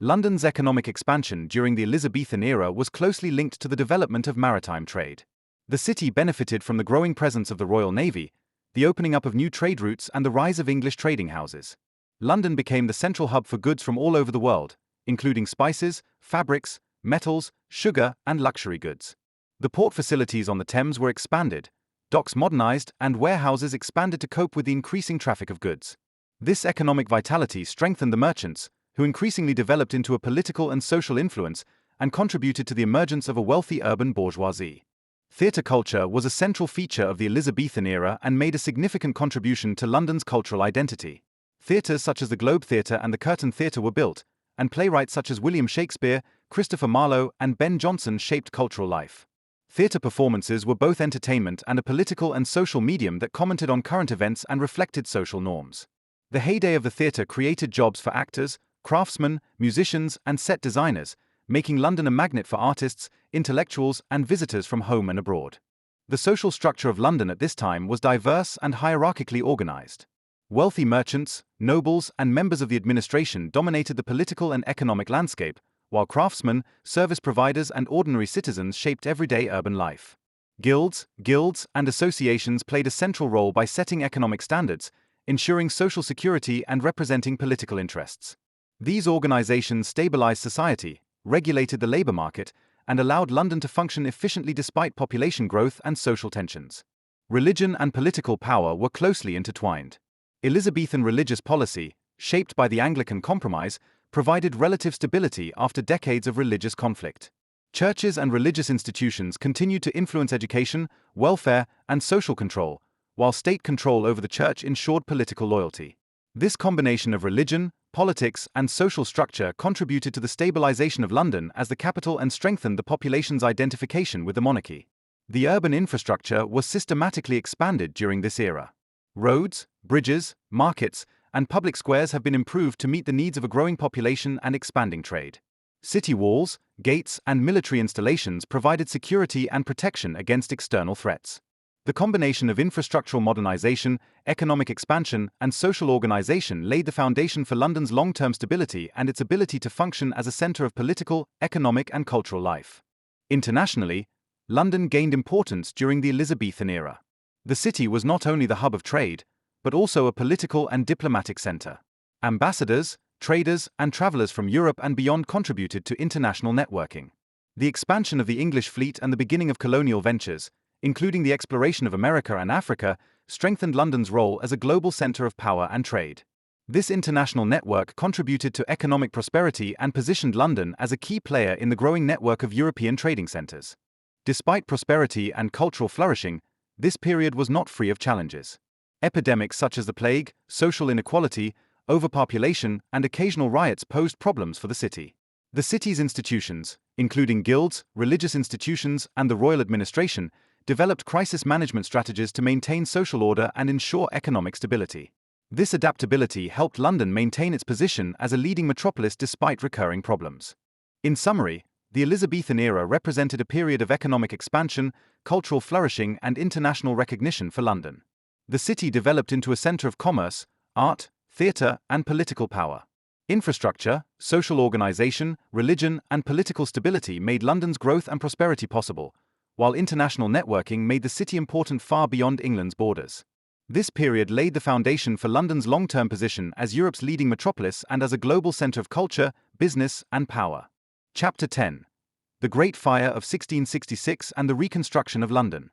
London's economic expansion during the Elizabethan era was closely linked to the development of maritime trade. The city benefited from the growing presence of the Royal Navy, the opening up of new trade routes, and the rise of English trading houses. London became the central hub for goods from all over the world, including spices, fabrics, metals, sugar, and luxury goods. The port facilities on the Thames were expanded, docks modernized, and warehouses expanded to cope with the increasing traffic of goods. This economic vitality strengthened the merchants, who increasingly developed into a political and social influence and contributed to the emergence of a wealthy urban bourgeoisie. Theatre culture was a central feature of the Elizabethan era and made a significant contribution to London's cultural identity. Theatres such as the Globe Theatre and the Curtain Theatre were built, and playwrights such as William Shakespeare, Christopher Marlowe, and Ben Jonson shaped cultural life. Theatre performances were both entertainment and a political and social medium that commented on current events and reflected social norms. The heyday of the theatre created jobs for actors, craftsmen, musicians, and set designers, making London a magnet for artists, intellectuals, and visitors from home and abroad. The social structure of London at this time was diverse and hierarchically organized. Wealthy merchants, nobles, and members of the administration dominated the political and economic landscape, while craftsmen, service providers, and ordinary citizens shaped everyday urban life. Guilds, and associations played a central role by setting economic standards, ensuring social security, and representing political interests. These organizations stabilized society, regulated the labor market, and allowed London to function efficiently despite population growth and social tensions. Religion and political power were closely intertwined. Elizabethan religious policy, shaped by the Anglican Compromise, provided relative stability after decades of religious conflict. Churches and religious institutions continued to influence education, welfare, and social control, while state control over the church ensured political loyalty. This combination of religion, politics, and social structure contributed to the stabilization of London as the capital and strengthened the population's identification with the monarchy. The urban infrastructure was systematically expanded during this era. Roads, bridges, markets, and public squares have been improved to meet the needs of a growing population and expanding trade. City walls, gates, and military installations provided security and protection against external threats. The combination of infrastructural modernization, economic expansion, and social organization laid the foundation for London's long-term stability and its ability to function as a center of political, economic, and cultural life. Internationally, London gained importance during the Elizabethan era. The city was not only the hub of trade, but also a political and diplomatic center. Ambassadors, traders, and travelers from Europe and beyond contributed to international networking. The expansion of the English fleet and the beginning of colonial ventures, including the exploration of America and Africa, strengthened London's role as a global center of power and trade. This international network contributed to economic prosperity and positioned London as a key player in the growing network of European trading centers. Despite prosperity and cultural flourishing, this period was not free of challenges. Epidemics such as the plague, social inequality, overpopulation, and occasional riots posed problems for the city. The city's institutions, including guilds, religious institutions, and the royal administration, developed crisis management strategies to maintain social order and ensure economic stability. This adaptability helped London maintain its position as a leading metropolis despite recurring problems. In summary, the Elizabethan era represented a period of economic expansion, cultural flourishing, and international recognition for London. The city developed into a center of commerce, art, theatre, and political power. Infrastructure, social organization, religion, and political stability made London's growth and prosperity possible, while international networking made the city important far beyond England's borders. This period laid the foundation for London's long-term position as Europe's leading metropolis and as a global center of culture, business, and power. Chapter 10. The Great Fire of 1666 and the Reconstruction of London.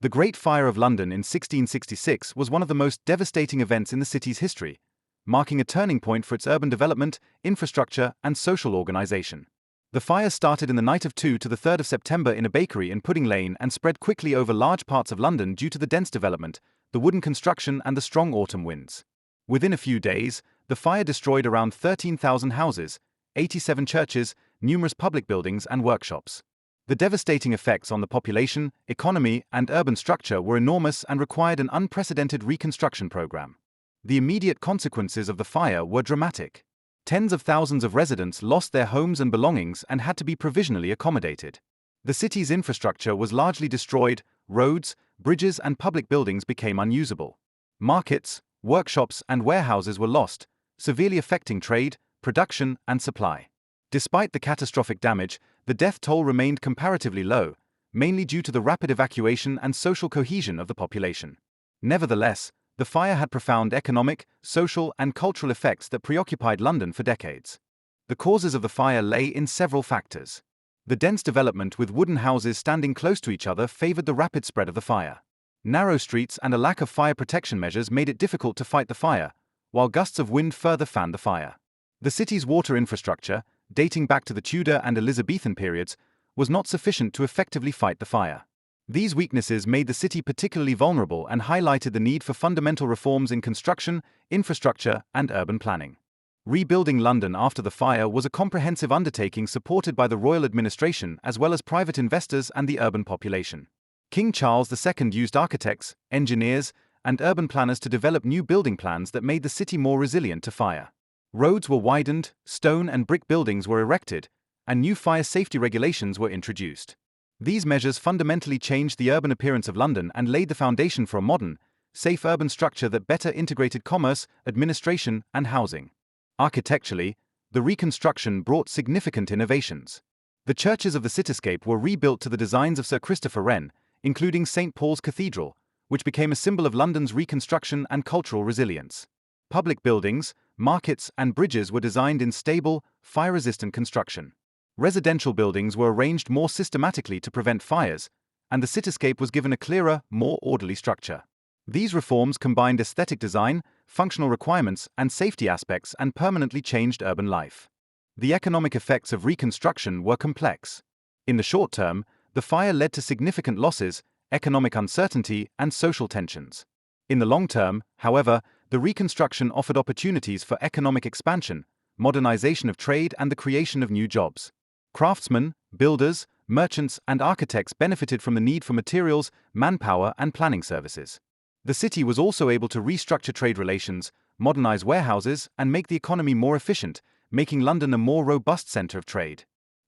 The Great Fire of London in 1666 was one of the most devastating events in the city's history, marking a turning point for its urban development, infrastructure, and social organization. The fire started in the night of 2 to the 3rd of September in a bakery in Pudding Lane and spread quickly over large parts of London due to the dense development, the wooden construction, and the strong autumn winds. Within a few days, the fire destroyed around 13,000 houses, 87 churches, numerous public buildings, and workshops. The devastating effects on the population, economy, and urban structure were enormous and required an unprecedented reconstruction program. The immediate consequences of the fire were dramatic. Tens of thousands of residents lost their homes and belongings and had to be provisionally accommodated. The city's infrastructure was largely destroyed, roads, bridges, and public buildings became unusable. Markets, workshops, and warehouses were lost, severely affecting trade, production, and supply. Despite the catastrophic damage, the death toll remained comparatively low, mainly due to the rapid evacuation and social cohesion of the population. Nevertheless, the fire had profound economic, social, and cultural effects that preoccupied London for decades. The causes of the fire lay in several factors. The dense development with wooden houses standing close to each other favored the rapid spread of the fire. Narrow streets and a lack of fire protection measures made it difficult to fight the fire, while gusts of wind further fanned the fire. The city's water infrastructure, dating back to the Tudor and Elizabethan periods, was not sufficient to effectively fight the fire. These weaknesses made the city particularly vulnerable and highlighted the need for fundamental reforms in construction, infrastructure, and urban planning. Rebuilding London after the fire was a comprehensive undertaking supported by the royal administration as well as private investors and the urban population. King Charles II used architects, engineers, and urban planners to develop new building plans that made the city more resilient to fire. Roads were widened, stone and brick buildings were erected, and new fire safety regulations were introduced. These measures fundamentally changed the urban appearance of London and laid the foundation for a modern, safe urban structure that better integrated commerce, administration, and housing. Architecturally, the reconstruction brought significant innovations. The churches of the cityscape were rebuilt to the designs of Sir Christopher Wren, including St. Paul's Cathedral, which became a symbol of London's reconstruction and cultural resilience. Public buildings, markets, and bridges were designed in stable, fire-resistant construction. Residential buildings were arranged more systematically to prevent fires, and the cityscape was given a clearer, more orderly structure. These reforms combined aesthetic design, functional requirements, and safety aspects, and permanently changed urban life. The economic effects of reconstruction were complex. In the short term, the fire led to significant losses, economic uncertainty, and social tensions. In the long term, however, the reconstruction offered opportunities for economic expansion, modernization of trade, and the creation of new jobs. Craftsmen, builders, merchants, and architects benefited from the need for materials, manpower, and planning services. The city was also able to restructure trade relations, modernize warehouses, and make the economy more efficient, making London a more robust center of trade.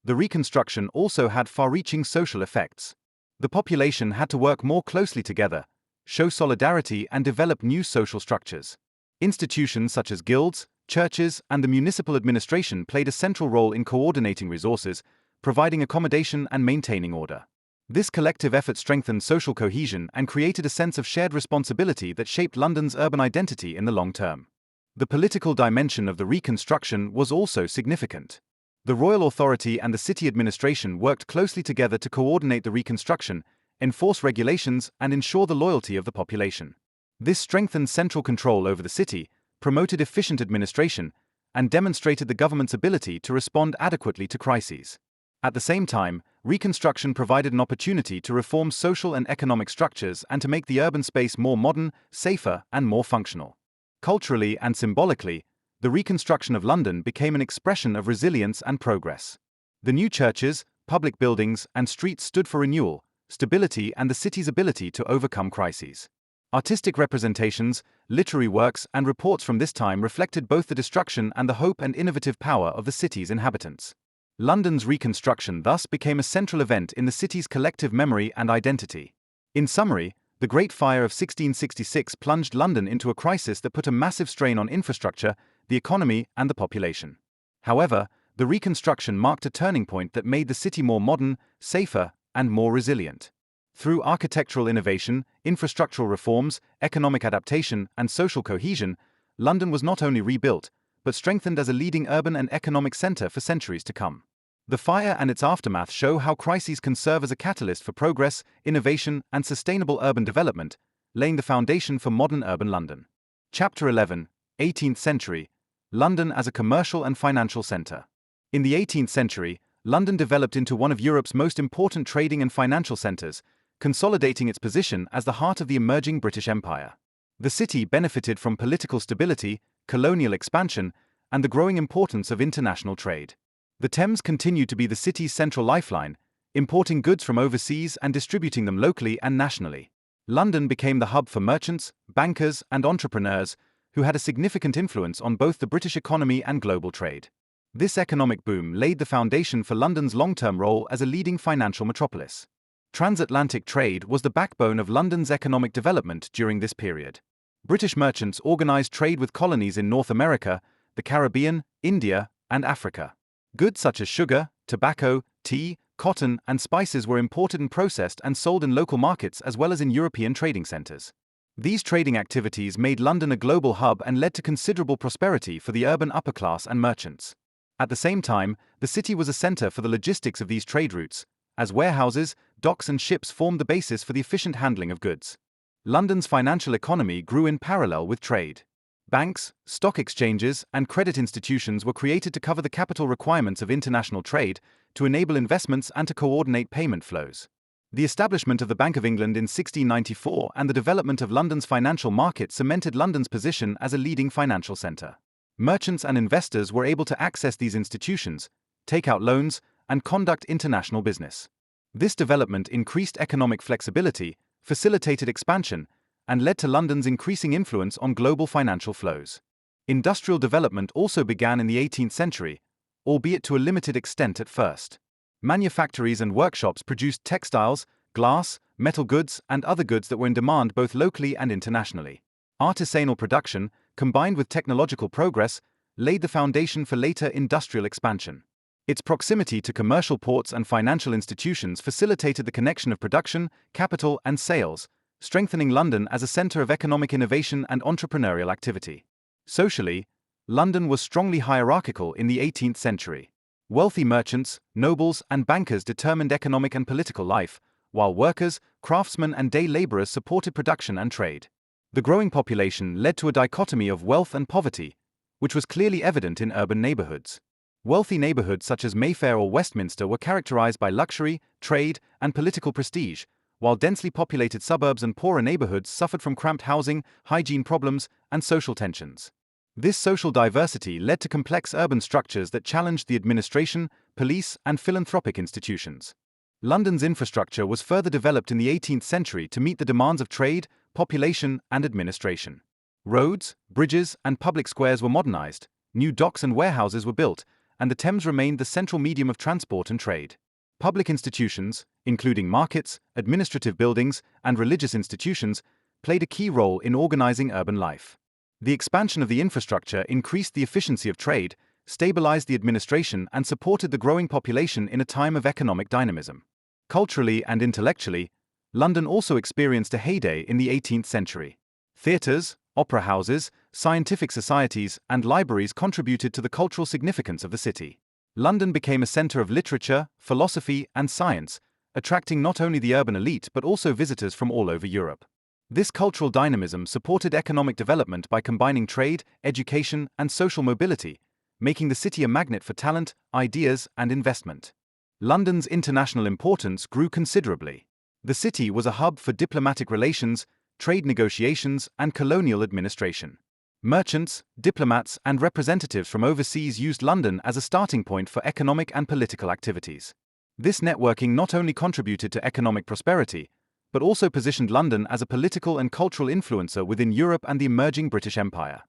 The reconstruction also had far-reaching social effects. The population had to work more closely together, show solidarity, and develop new social structures. Institutions such as guilds, churches, and the municipal administration played a central role in coordinating resources, providing accommodation and maintaining order. This collective effort strengthened social cohesion and created a sense of shared responsibility that shaped London's urban identity in the long term. The political dimension of the reconstruction was also significant. The royal authority and the city administration worked closely together to coordinate the reconstruction, enforce regulations, and ensure the loyalty of the population. This strengthened central control over the city, promoted efficient administration, and demonstrated the government's ability to respond adequately to crises. At the same time, reconstruction provided an opportunity to reform social and economic structures and to make the urban space more modern, safer, and more functional. Culturally and symbolically, the reconstruction of London became an expression of resilience and progress. The new churches, public buildings, and streets stood for renewal, stability, and the city's ability to overcome crises. Artistic representations, literary works, and reports from this time reflected both the destruction and the hope and innovative power of the city's inhabitants. London's reconstruction thus became a central event in the city's collective memory and identity. In summary, the Great Fire of 1666 plunged London into a crisis that put a massive strain on infrastructure, the economy, and the population. However, the reconstruction marked a turning point that made the city more modern, safer, and more resilient. Through architectural innovation, infrastructural reforms, economic adaptation, and social cohesion, London was not only rebuilt, but strengthened as a leading urban and economic center for centuries to come. The fire and its aftermath show how crises can serve as a catalyst for progress, innovation, and sustainable urban development, laying the foundation for modern urban London. Chapter 11, 18th Century, London as a commercial and financial center. In the 18th century, London developed into one of Europe's most important trading and financial centers, consolidating its position as the heart of the emerging British Empire. The city benefited from political stability, colonial expansion, and the growing importance of international trade. The Thames continued to be the city's central lifeline, importing goods from overseas and distributing them locally and nationally. London became the hub for merchants, bankers, and entrepreneurs, who had a significant influence on both the British economy and global trade. This economic boom laid the foundation for London's long-term role as a leading financial metropolis. Transatlantic trade was the backbone of London's economic development during this period. British merchants organized trade with colonies in North America, the Caribbean, India, and Africa. Goods such as sugar, tobacco, tea, cotton, and spices were imported and processed and sold in local markets as well as in European trading centers. These trading activities made London a global hub and led to considerable prosperity for the urban upper class and merchants. At the same time, the city was a center for the logistics of these trade routes, as warehouses, docks, and ships formed the basis for the efficient handling of goods. London's financial economy grew in parallel with trade. Banks, stock exchanges, and credit institutions were created to cover the capital requirements of international trade, to enable investments and to coordinate payment flows. The establishment of the Bank of England in 1694 and the development of London's financial market cemented London's position as a leading financial center. Merchants and investors were able to access these institutions, take out loans, and conduct international business. This development increased economic flexibility, facilitated expansion, and led to London's increasing influence on global financial flows. Industrial development also began in the 18th century, albeit to a limited extent at first. Manufactories and workshops produced textiles, glass, metal goods, and other goods that were in demand both locally and internationally. Artisanal production, combined with technological progress, laid the foundation for later industrial expansion. Its proximity to commercial ports and financial institutions facilitated the connection of production, capital, and sales, strengthening London as a center of economic innovation and entrepreneurial activity. Socially, London was strongly hierarchical in the 18th century. Wealthy merchants, nobles, and bankers determined economic and political life, while workers, craftsmen, and day laborers supported production and trade. The growing population led to a dichotomy of wealth and poverty, which was clearly evident in urban neighborhoods. Wealthy neighborhoods such as Mayfair or Westminster were characterized by luxury, trade, and political prestige, while densely populated suburbs and poorer neighborhoods suffered from cramped housing, hygiene problems, and social tensions. This social diversity led to complex urban structures that challenged the administration, police, and philanthropic institutions. London's infrastructure was further developed in the 18th century to meet the demands of trade, population, and administration. Roads, bridges, and public squares were modernized, new docks and warehouses were built, and the Thames remained the central medium of transport and trade. Public institutions, including markets, administrative buildings, and religious institutions, played a key role in organizing urban life. The expansion of the infrastructure increased the efficiency of trade, stabilized the administration, and supported the growing population in a time of economic dynamism. Culturally and intellectually, London also experienced a heyday in the 18th century. Theatres, opera houses, scientific societies, and libraries contributed to the cultural significance of the city. London became a centre of literature, philosophy, and science, attracting not only the urban elite but also visitors from all over Europe. This cultural dynamism supported economic development by combining trade, education, and social mobility, making the city a magnet for talent, ideas, and investment. London's international importance grew considerably. The city was a hub for diplomatic relations, trade negotiations, and colonial administration. Merchants, diplomats, and representatives from overseas used London as a starting point for economic and political activities. This networking not only contributed to economic prosperity, but also positioned London as a political and cultural influencer within Europe and the emerging British Empire.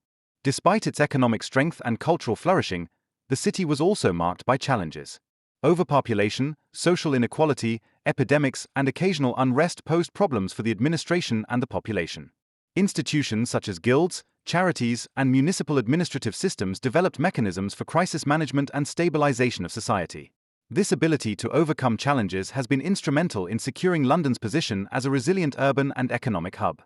Despite its economic strength and cultural flourishing, the city was also marked by challenges. Overpopulation, social inequality, epidemics, and occasional unrest posed problems for the administration and the population. Institutions such as guilds, charities, and municipal administrative systems developed mechanisms for crisis management and stabilization of society. This ability to overcome challenges has been instrumental in securing London's position as a resilient urban and economic hub.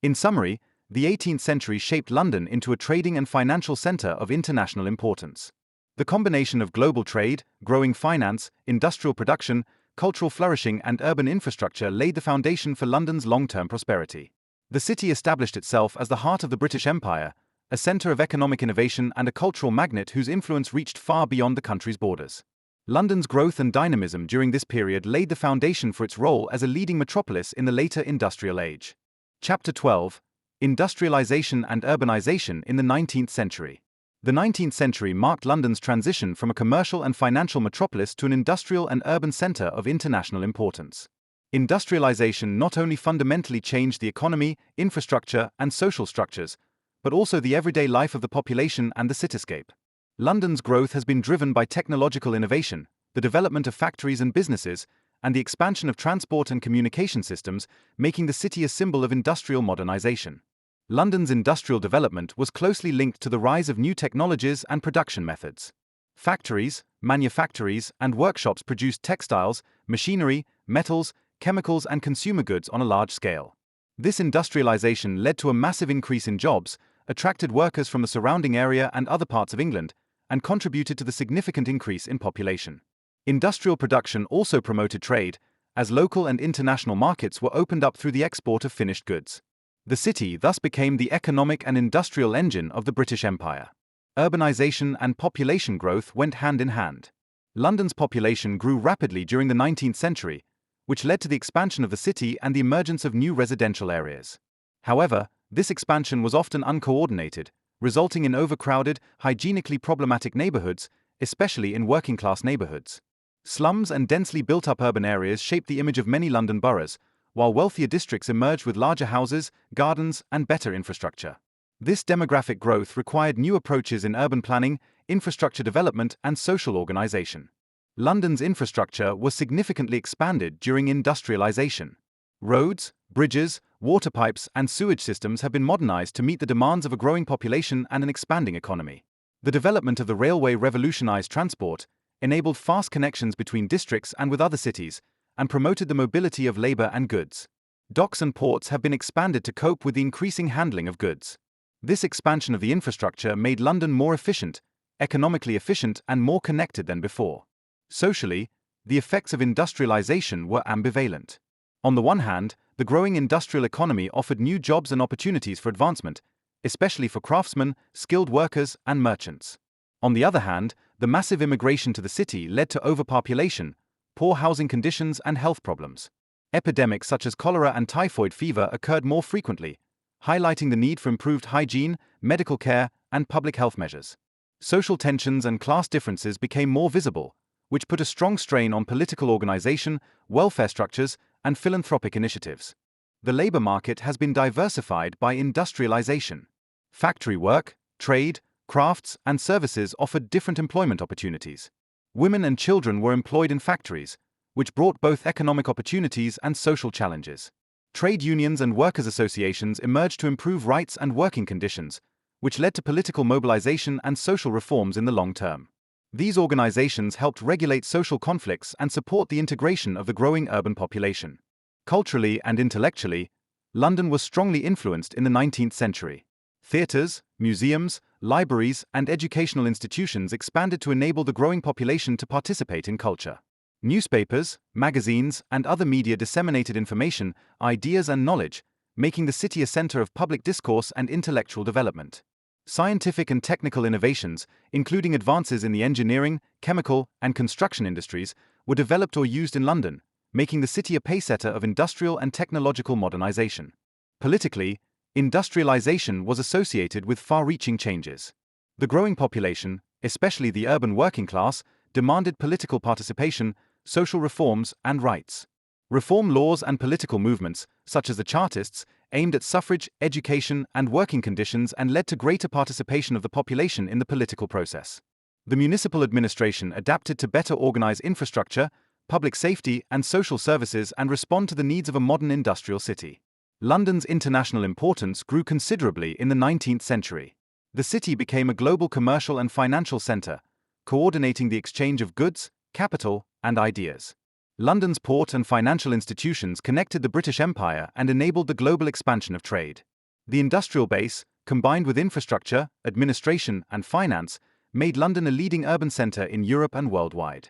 In summary, the 18th century shaped London into a trading and financial center of international importance. The combination of global trade, growing finance, industrial production, cultural flourishing, and urban infrastructure laid the foundation for London's long-term prosperity. The city established itself as the heart of the British Empire, a center of economic innovation and a cultural magnet whose influence reached far beyond the country's borders. London's growth and dynamism during this period laid the foundation for its role as a leading metropolis in the later industrial age. Chapter 12: Industrialization and Urbanization in the 19th Century. The 19th century marked London's transition from a commercial and financial metropolis to an industrial and urban center of international importance. Industrialization not only fundamentally changed the economy, infrastructure, and social structures, but also the everyday life of the population and the cityscape. London's growth has been driven by technological innovation, the development of factories and businesses, and the expansion of transport and communication systems, making the city a symbol of industrial modernization. London's industrial development was closely linked to the rise of new technologies and production methods. Factories, manufactories, and workshops produced textiles, machinery, metals, chemicals, and consumer goods on a large scale. This industrialization led to a massive increase in jobs, attracted workers from the surrounding area and other parts of England, and contributed to the significant increase in population. Industrial production also promoted trade, as local and international markets were opened up through the export of finished goods. The city thus became the economic and industrial engine of the British Empire. Urbanization and population growth went hand in hand. London's population grew rapidly during the 19th century, which led to the expansion of the city and the emergence of new residential areas. However, this expansion was often uncoordinated, resulting in overcrowded, hygienically problematic neighborhoods, especially in working-class neighborhoods. Slums and densely built-up urban areas shaped the image of many London boroughs, while wealthier districts emerged with larger houses, gardens, and better infrastructure. This demographic growth required new approaches in urban planning, infrastructure development, and social organization. London's infrastructure was significantly expanded during industrialization. Roads, bridges, water pipes, and sewage systems have been modernized to meet the demands of a growing population and an expanding economy. The development of the railway revolutionized transport, enabled fast connections between districts and with other cities, and promoted the mobility of labor and goods. Docks and ports have been expanded to cope with the increasing handling of goods. This expansion of the infrastructure made London more efficient, economically efficient, and more connected than before. Socially, the effects of industrialization were ambivalent. On the one hand, the growing industrial economy offered new jobs and opportunities for advancement, especially for craftsmen, skilled workers, and merchants. On the other hand, the massive immigration to the city led to overpopulation, poor housing conditions, and health problems. Epidemics such as cholera and typhoid fever occurred more frequently, highlighting the need for improved hygiene, medical care, and public health measures. Social tensions and class differences became more visible, which put a strong strain on political organization, welfare structures, and philanthropic initiatives. The labor market has been diversified by industrialization. Factory work, trade, crafts, and services offered different employment opportunities. Women and children were employed in factories, which brought both economic opportunities and social challenges. Trade unions and workers' associations emerged to improve rights and working conditions, which led to political mobilization and social reforms in the long term. These organizations helped regulate social conflicts and support the integration of the growing urban population. Culturally and intellectually, London was strongly influenced in the 19th century. Theatres, museums, libraries, and educational institutions expanded to enable the growing population to participate in culture. Newspapers, magazines, and other media disseminated information, ideas, and knowledge, making the city a center of public discourse and intellectual development. Scientific and technical innovations, including advances in the engineering, chemical, and construction industries, were developed or used in London, making the city a pacesetter of industrial and technological modernization. Politically, industrialization was associated with far-reaching changes. The growing population, especially the urban working class, demanded political participation, social reforms, and rights. Reform laws and political movements, such as the Chartists, aimed at suffrage, education, and working conditions and led to greater participation of the population in the political process. The municipal administration adapted to better organize infrastructure, public safety, and social services and respond to the needs of a modern industrial city. London's international importance grew considerably in the 19th century. The city became a global commercial and financial center, coordinating the exchange of goods, capital, and ideas. London's port and financial institutions connected the British Empire and enabled the global expansion of trade. The industrial base, combined with infrastructure, administration, and finance, made London a leading urban center in Europe and worldwide.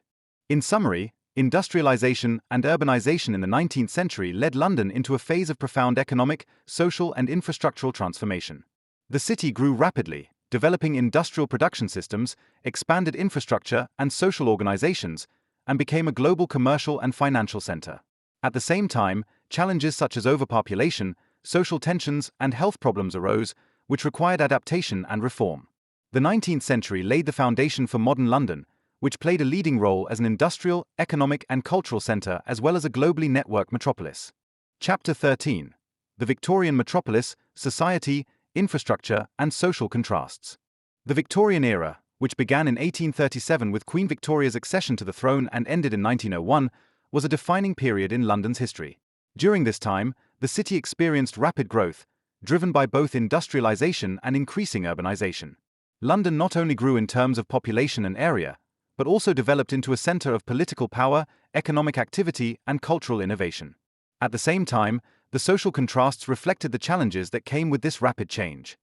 In summary, industrialization and urbanization in the 19th century led London into a phase of profound economic, social, and infrastructural transformation. The city grew rapidly, developing industrial production systems, expanded infrastructure and social organizations, and became a global commercial and financial center. At the same time, challenges such as overpopulation, social tensions, and health problems arose, which required adaptation and reform. The 19th century laid the foundation for modern London, which played a leading role as an industrial, economic, and cultural center as well as a globally networked metropolis. Chapter 13. The Victorian Metropolis, Society, Infrastructure, and Social Contrasts. The Victorian Era, which began in 1837 with Queen Victoria's accession to the throne and ended in 1901, was a defining period in London's history. During this time, the city experienced rapid growth, driven by both industrialization and increasing urbanization. London not only grew in terms of population and area, but also developed into a center of political power, economic activity, and cultural innovation. At the same time, the social contrasts reflected the challenges that came with this rapid change.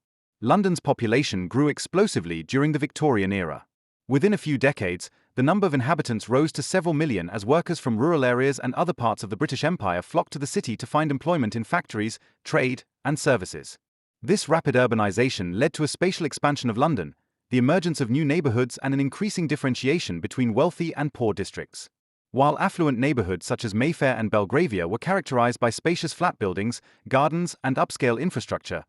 London's population grew explosively during the Victorian era. Within a few decades, the number of inhabitants rose to several million as workers from rural areas and other parts of the British Empire flocked to the city to find employment in factories, trade, and services. This rapid urbanization led to a spatial expansion of London, the emergence of new neighborhoods, and an increasing differentiation between wealthy and poor districts. While affluent neighborhoods such as Mayfair and Belgravia were characterized by spacious flat buildings, gardens, and upscale infrastructure,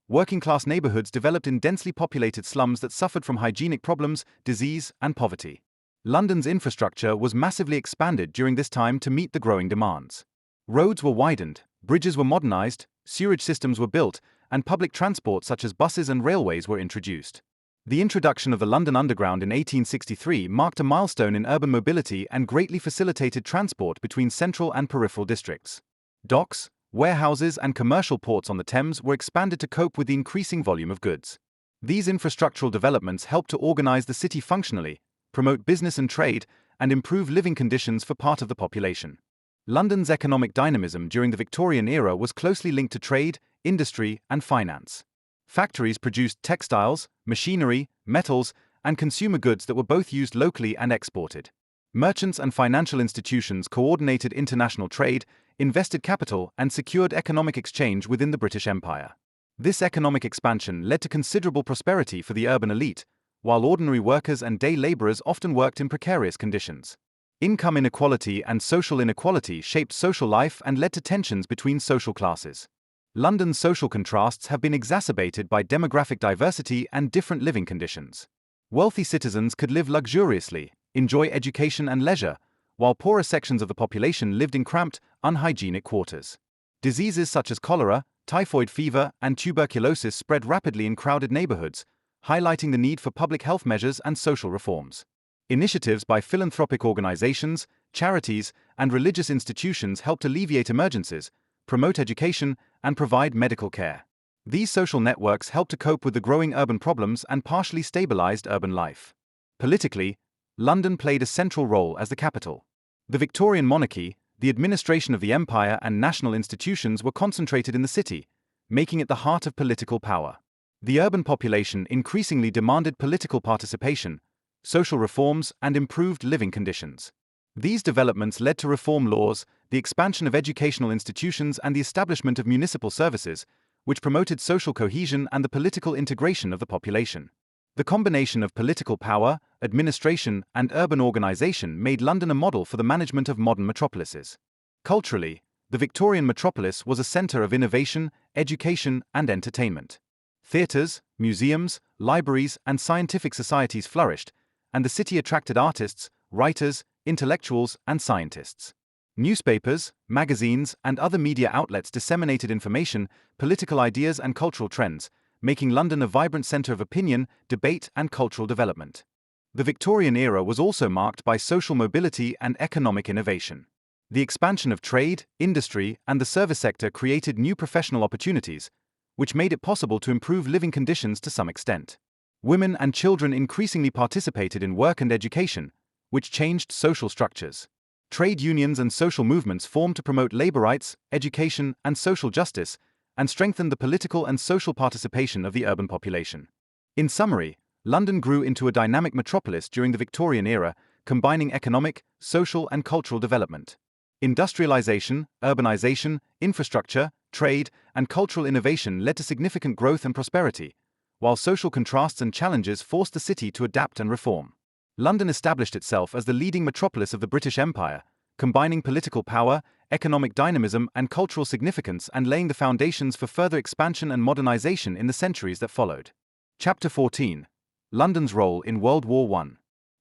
working-class neighborhoods developed in densely populated slums that suffered from hygienic problems, disease, and poverty. London's infrastructure was massively expanded during this time to meet the growing demands. Roads were widened, bridges were modernized, sewerage systems were built, and public transport such as buses and railways were introduced. The introduction of the London Underground in 1863 marked a milestone in urban mobility and greatly facilitated transport between central and peripheral districts. Docks, warehouses, and commercial ports on the Thames were expanded to cope with the increasing volume of goods. These infrastructural developments helped to organize the city functionally, promote business and trade, and improve living conditions for part of the population. London's economic dynamism during the Victorian era was closely linked to trade, industry, and finance. Factories produced textiles, machinery, metals, and consumer goods that were both used locally and exported. Merchants and financial institutions coordinated international trade, invested capital, and secured economic exchange within the British Empire. This economic expansion led to considerable prosperity for the urban elite, while ordinary workers and day laborers often worked in precarious conditions. Income inequality and social inequality shaped social life and led to tensions between social classes. London's social contrasts have been exacerbated by demographic diversity and different living conditions. Wealthy citizens could live luxuriously, enjoy education and leisure, while poorer sections of the population lived in cramped, unhygienic quarters. Diseases such as cholera, typhoid fever, and tuberculosis spread rapidly in crowded neighborhoods, highlighting the need for public health measures and social reforms. Initiatives by philanthropic organizations, charities, and religious institutions helped alleviate emergencies, promote education, and provide medical care. These social networks helped to cope with the growing urban problems and partially stabilized urban life. Politically, London played a central role as the capital. The Victorian monarchy, the administration of the empire, and national institutions were concentrated in the city, making it the heart of political power. The urban population increasingly demanded political participation, social reforms, and improved living conditions. These developments led to reform laws, the expansion of educational institutions, and the establishment of municipal services, which promoted social cohesion and the political integration of the population. The combination of political power, administration, and urban organization made London a model for the management of modern metropolises. Culturally, the Victorian metropolis was a center of innovation, education, and entertainment. Theaters, museums, libraries, and scientific societies flourished, and the city attracted artists, writers, intellectuals, and scientists. Newspapers, magazines, and other media outlets disseminated information, political ideas, and cultural trends, making London a vibrant center of opinion, debate, and cultural development. The Victorian era was also marked by social mobility and economic innovation. The expansion of trade, industry, and the service sector created new professional opportunities, which made it possible to improve living conditions to some extent. Women and children increasingly participated in work and education, which changed social structures. Trade unions and social movements formed to promote labor rights, education, and social justice, and strengthened the political and social participation of the urban population. In summary, London grew into a dynamic metropolis during the Victorian era, combining economic, social, and cultural development. Industrialization, urbanization, infrastructure, trade, and cultural innovation led to significant growth and prosperity, while social contrasts and challenges forced the city to adapt and reform. London established itself as the leading metropolis of the British Empire, combining political power, economic dynamism, and cultural significance, and laying the foundations for further expansion and modernization in the centuries that followed. Chapter 14. London's Role in World War I.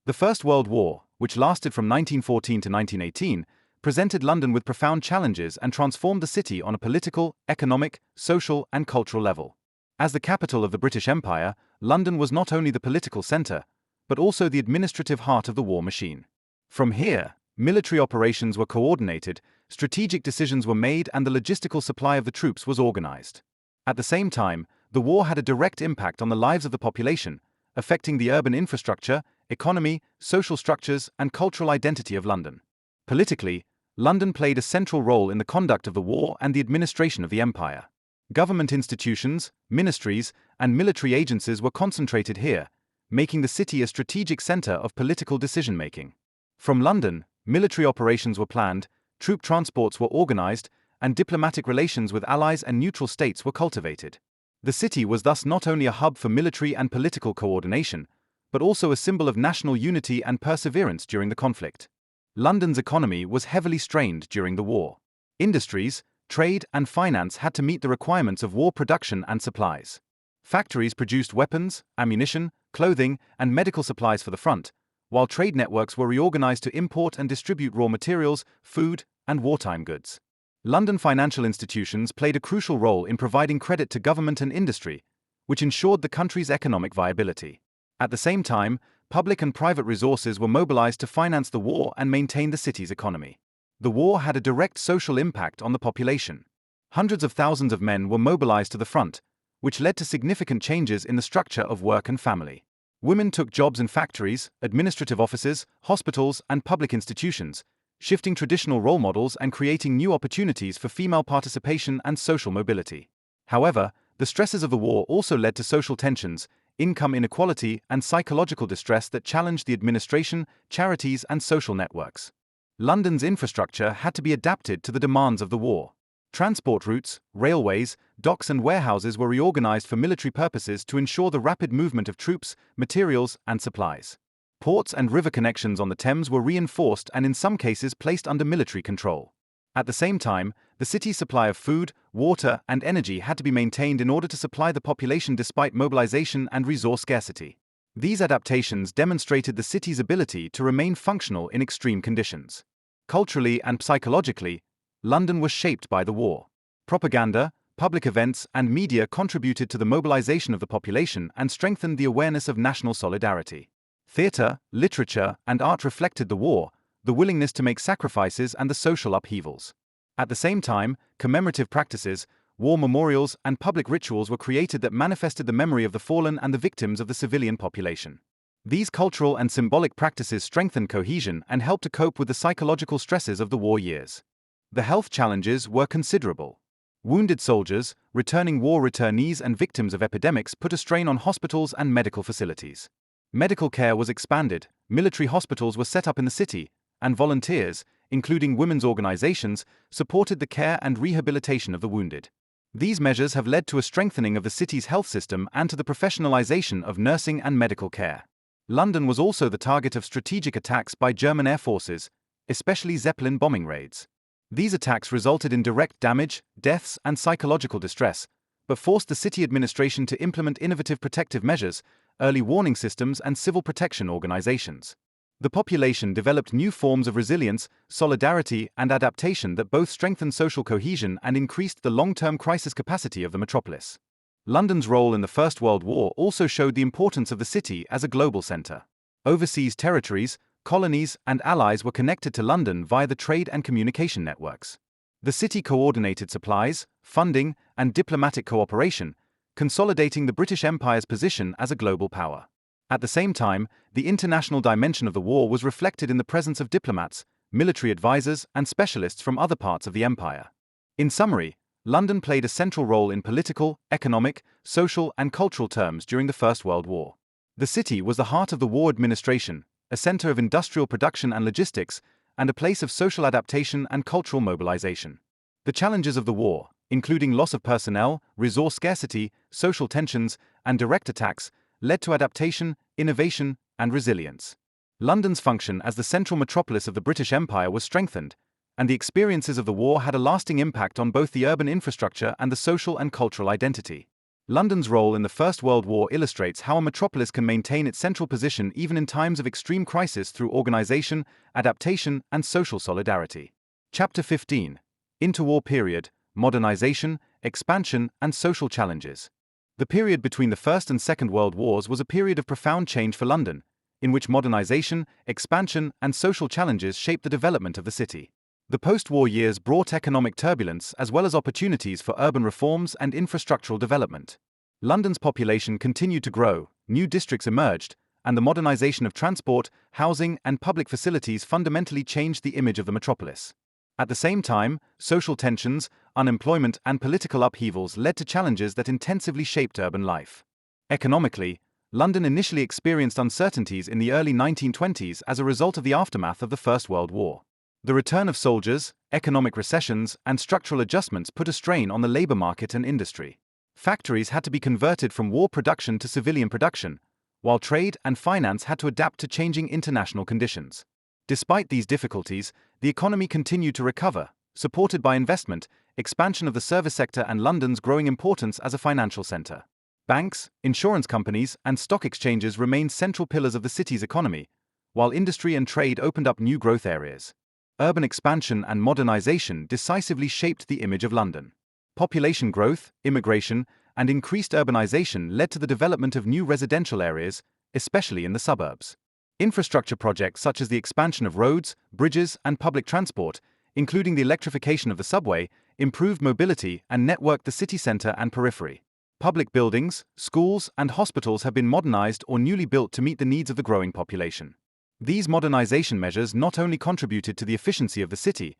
The First World War, which lasted from 1914 to 1918, presented London with profound challenges and transformed the city on a political, economic, social, and cultural level. As the capital of the British Empire, London was not only the political center, but also the administrative heart of the war machine. From here, military operations were coordinated, strategic decisions were made, and the logistical supply of the troops was organized. At the same time, the war had a direct impact on the lives of the population, affecting the urban infrastructure, economy, social structures, and cultural identity of London. Politically, London played a central role in the conduct of the war and the administration of the empire. Government institutions, ministries, and military agencies were concentrated here, making the city a strategic center of political decision-making. From London, military operations were planned, troop transports were organized, and diplomatic relations with allies and neutral states were cultivated. The city was thus not only a hub for military and political coordination, but also a symbol of national unity and perseverance during the conflict. London's economy was heavily strained during the war. Industries, trade, and finance had to meet the requirements of war production and supplies. Factories produced weapons, ammunition, clothing, and medical supplies for the front, while trade networks were reorganized to import and distribute raw materials, food, and wartime goods. London financial institutions played a crucial role in providing credit to government and industry, which ensured the country's economic viability. At the same time, public and private resources were mobilized to finance the war and maintain the city's economy. The war had a direct social impact on the population. Hundreds of thousands of men were mobilized to the front, which led to significant changes in the structure of work and family. Women took jobs in factories, administrative offices, hospitals, and public institutions, shifting traditional role models and creating new opportunities for female participation and social mobility. However, the stresses of the war also led to social tensions, income inequality, and psychological distress that challenged the administration, charities, and social networks. London's infrastructure had to be adapted to the demands of the war. Transport routes, railways, docks and warehouses were reorganized for military purposes to ensure the rapid movement of troops, materials, and supplies. Ports and river connections on the Thames were reinforced and in some cases placed under military control. At the same time, the city's supply of food, water, and energy had to be maintained in order to supply the population despite mobilization and resource scarcity. These adaptations demonstrated the city's ability to remain functional in extreme conditions. Culturally and psychologically, London was shaped by the war. Propaganda, public events, and media contributed to the mobilization of the population and strengthened the awareness of national solidarity. Theatre, literature, and art reflected the war, the willingness to make sacrifices, and the social upheavals. At the same time, commemorative practices, war memorials, and public rituals were created that manifested the memory of the fallen and the victims of the civilian population. These cultural and symbolic practices strengthened cohesion and helped to cope with the psychological stresses of the war years. The health challenges were considerable. Wounded soldiers, returning war returnees, and victims of epidemics put a strain on hospitals and medical facilities. Medical care was expanded, military hospitals were set up in the city, and volunteers, including women's organizations, supported the care and rehabilitation of the wounded. These measures have led to a strengthening of the city's health system and to the professionalization of nursing and medical care. London was also the target of strategic attacks by German air forces, especially Zeppelin bombing raids. These attacks resulted in direct damage, deaths, and psychological distress, but forced the city administration to implement innovative protective measures, early warning systems, and civil protection organizations. The population developed new forms of resilience, solidarity, and adaptation that both strengthened social cohesion and increased the long-term crisis capacity of the metropolis. London's role in the First World War also showed the importance of the city as a global center. Overseas territories, colonies, and allies were connected to London via the trade and communication networks. The city coordinated supplies, funding, and diplomatic cooperation, consolidating the British Empire's position as a global power. At the same time, the international dimension of the war was reflected in the presence of diplomats, military advisors, and specialists from other parts of the empire. In summary, London played a central role in political, economic, social, and cultural terms during the First World War. The city was the heart of the war administration, a center of industrial production and logistics, and a place of social adaptation and cultural mobilization. The challenges of the war, including loss of personnel, resource scarcity, social tensions, and direct attacks, led to adaptation, innovation, and resilience. London's function as the central metropolis of the British Empire was strengthened, and the experiences of the war had a lasting impact on both the urban infrastructure and the social and cultural identity. London's role in the First World War illustrates how a metropolis can maintain its central position even in times of extreme crisis through organization, adaptation, and social solidarity. Chapter 15. Interwar Period, Modernization, Expansion, and Social Challenges. The period between the First and Second World Wars was a period of profound change for London, in which modernization, expansion, and social challenges shaped the development of the city. The post-war years brought economic turbulence as well as opportunities for urban reforms and infrastructural development. London's population continued to grow, new districts emerged, and the modernization of transport, housing, and public facilities fundamentally changed the image of the metropolis. At the same time, social tensions, unemployment, and political upheavals led to challenges that intensively shaped urban life. Economically, London initially experienced uncertainties in the early 1920s as a result of the aftermath of the First World War. The return of soldiers, economic recessions, and structural adjustments put a strain on the labor market and industry. Factories had to be converted from war production to civilian production, while trade and finance had to adapt to changing international conditions. Despite these difficulties, the economy continued to recover, supported by investment, expansion of the service sector, and London's growing importance as a financial center. Banks, insurance companies, and stock exchanges remained central pillars of the city's economy, while industry and trade opened up new growth areas. Urban expansion and modernization decisively shaped the image of London. Population growth, immigration, and increased urbanization led to the development of new residential areas, especially in the suburbs. Infrastructure projects such as the expansion of roads, bridges, and public transport, including the electrification of the subway, improved mobility and networked the city center and periphery. Public buildings, schools, and hospitals have been modernized or newly built to meet the needs of the growing population. These modernization measures not only contributed to the efficiency of the city,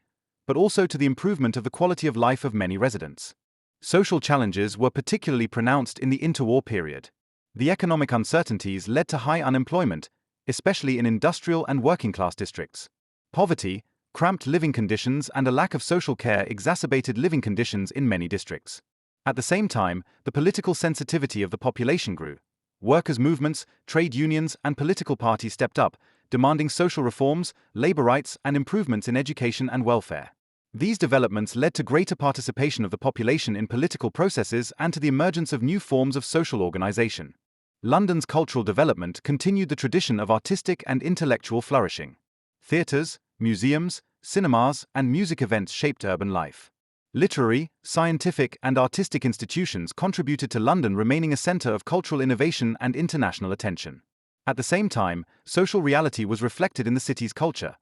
but also to the improvement of the quality of life of many residents. Social challenges were particularly pronounced in the interwar period. The economic uncertainties led to high unemployment, especially in industrial and working-class districts. Poverty, cramped living conditions and a lack of social care exacerbated living conditions in many districts. At the same time, the political sensitivity of the population grew. Workers' movements, trade unions, and political parties stepped up, demanding social reforms, labor rights, and improvements in education and welfare. These developments led to greater participation of the population in political processes and to the emergence of new forms of social organization. London's cultural development continued the tradition of artistic and intellectual flourishing. Theatres, museums, cinemas, and music events shaped urban life. Literary, scientific, and artistic institutions contributed to London remaining a centre of cultural innovation and international attention. At the same time, social reality was reflected in the city's culture.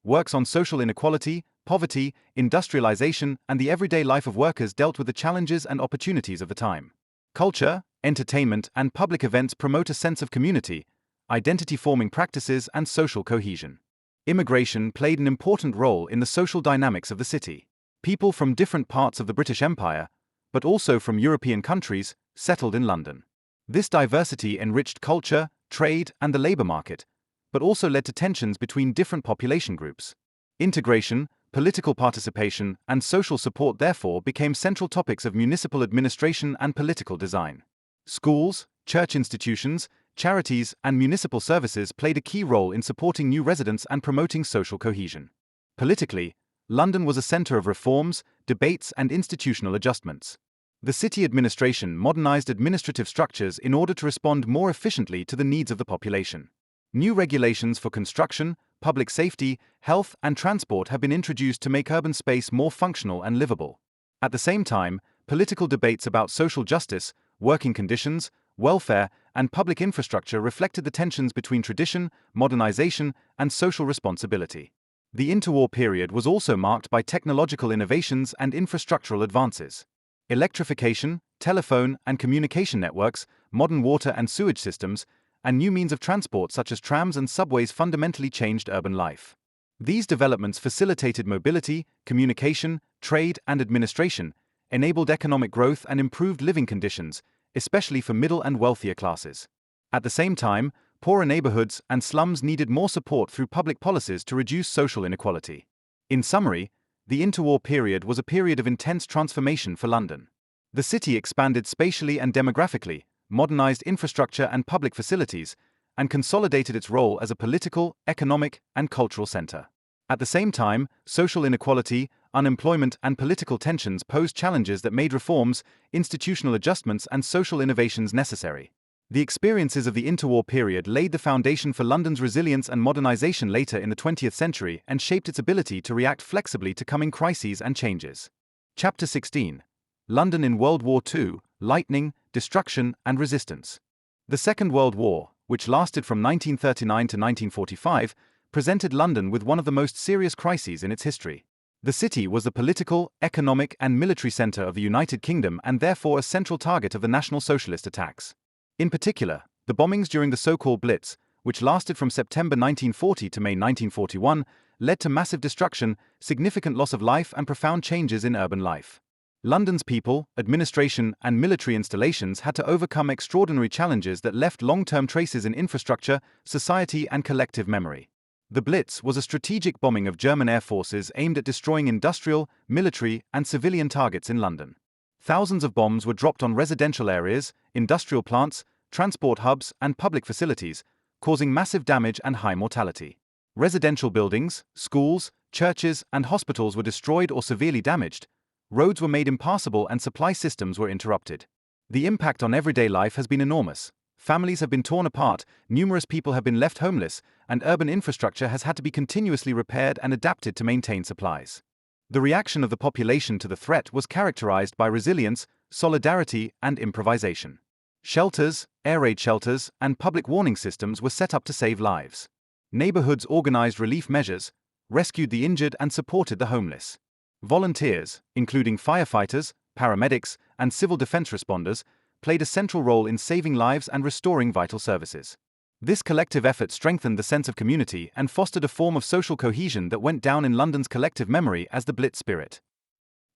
Works on social inequality, poverty, industrialization, and the everyday life of workers dealt with the challenges and opportunities of the time. Culture, entertainment, and public events promote a sense of community, identity-forming practices, and social cohesion. Immigration played an important role in the social dynamics of the city. People from different parts of the British Empire, but also from European countries, settled in London. This diversity enriched culture, trade, and the labor market, but also led to tensions between different population groups. Integration, political participation, and social support therefore became central topics of municipal administration and political design. Schools, church institutions, charities, and municipal services played a key role in supporting new residents and promoting social cohesion. Politically, London was a centre of reforms, debates, and institutional adjustments. The city administration modernized administrative structures in order to respond more efficiently to the needs of the population. New regulations for construction, public safety, health, and transport have been introduced to make urban space more functional and livable. At the same time, political debates about social justice, working conditions, welfare, and public infrastructure reflected the tensions between tradition, modernization, and social responsibility. The interwar period was also marked by technological innovations and infrastructural advances. Electrification, telephone and communication networks, modern water and sewage systems, and new means of transport such as trams and subways fundamentally changed urban life. These developments facilitated mobility, communication, trade, and administration, enabled economic growth and improved living conditions, especially for middle and wealthier classes. At the same time, poorer neighborhoods and slums needed more support through public policies to reduce social inequality. In summary, the interwar period was a period of intense transformation for London. The city expanded spatially and demographically, modernized infrastructure and public facilities, and consolidated its role as a political, economic, and cultural center. At the same time, social inequality, unemployment, and political tensions posed challenges that made reforms, institutional adjustments, and social innovations necessary. The experiences of the interwar period laid the foundation for London's resilience and modernization later in the 20th century and shaped its ability to react flexibly to coming crises and changes. Chapter 16. London in World War II, Lightning, Destruction, and Resistance. The Second World War, which lasted from 1939 to 1945, presented London with one of the most serious crises in its history. The city was the political, economic, and military centre of the United Kingdom and therefore a central target of the National Socialist attacks. In particular, the bombings during the so-called Blitz, which lasted from September 1940 to May 1941, led to massive destruction, significant loss of life, and profound changes in urban life. London's people, administration, and military installations had to overcome extraordinary challenges that left long-term traces in infrastructure, society, and collective memory. The Blitz was a strategic bombing of German air forces aimed at destroying industrial, military, and civilian targets in London. Thousands of bombs were dropped on residential areas, industrial plants, transport hubs, and public facilities, causing massive damage and high mortality. Residential buildings, schools, churches, and hospitals were destroyed or severely damaged. Roads were made impassable and supply systems were interrupted. The impact on everyday life has been enormous. Families have been torn apart, numerous people have been left homeless, and urban infrastructure has had to be continuously repaired and adapted to maintain supplies. The reaction of the population to the threat was characterized by resilience, solidarity, and improvisation. Shelters, air raid shelters, and public warning systems were set up to save lives. Neighborhoods organized relief measures, rescued the injured, and supported the homeless. Volunteers, including firefighters, paramedics, and civil defense responders, played a central role in saving lives and restoring vital services. This collective effort strengthened the sense of community and fostered a form of social cohesion that went down in London's collective memory as the Blitz spirit.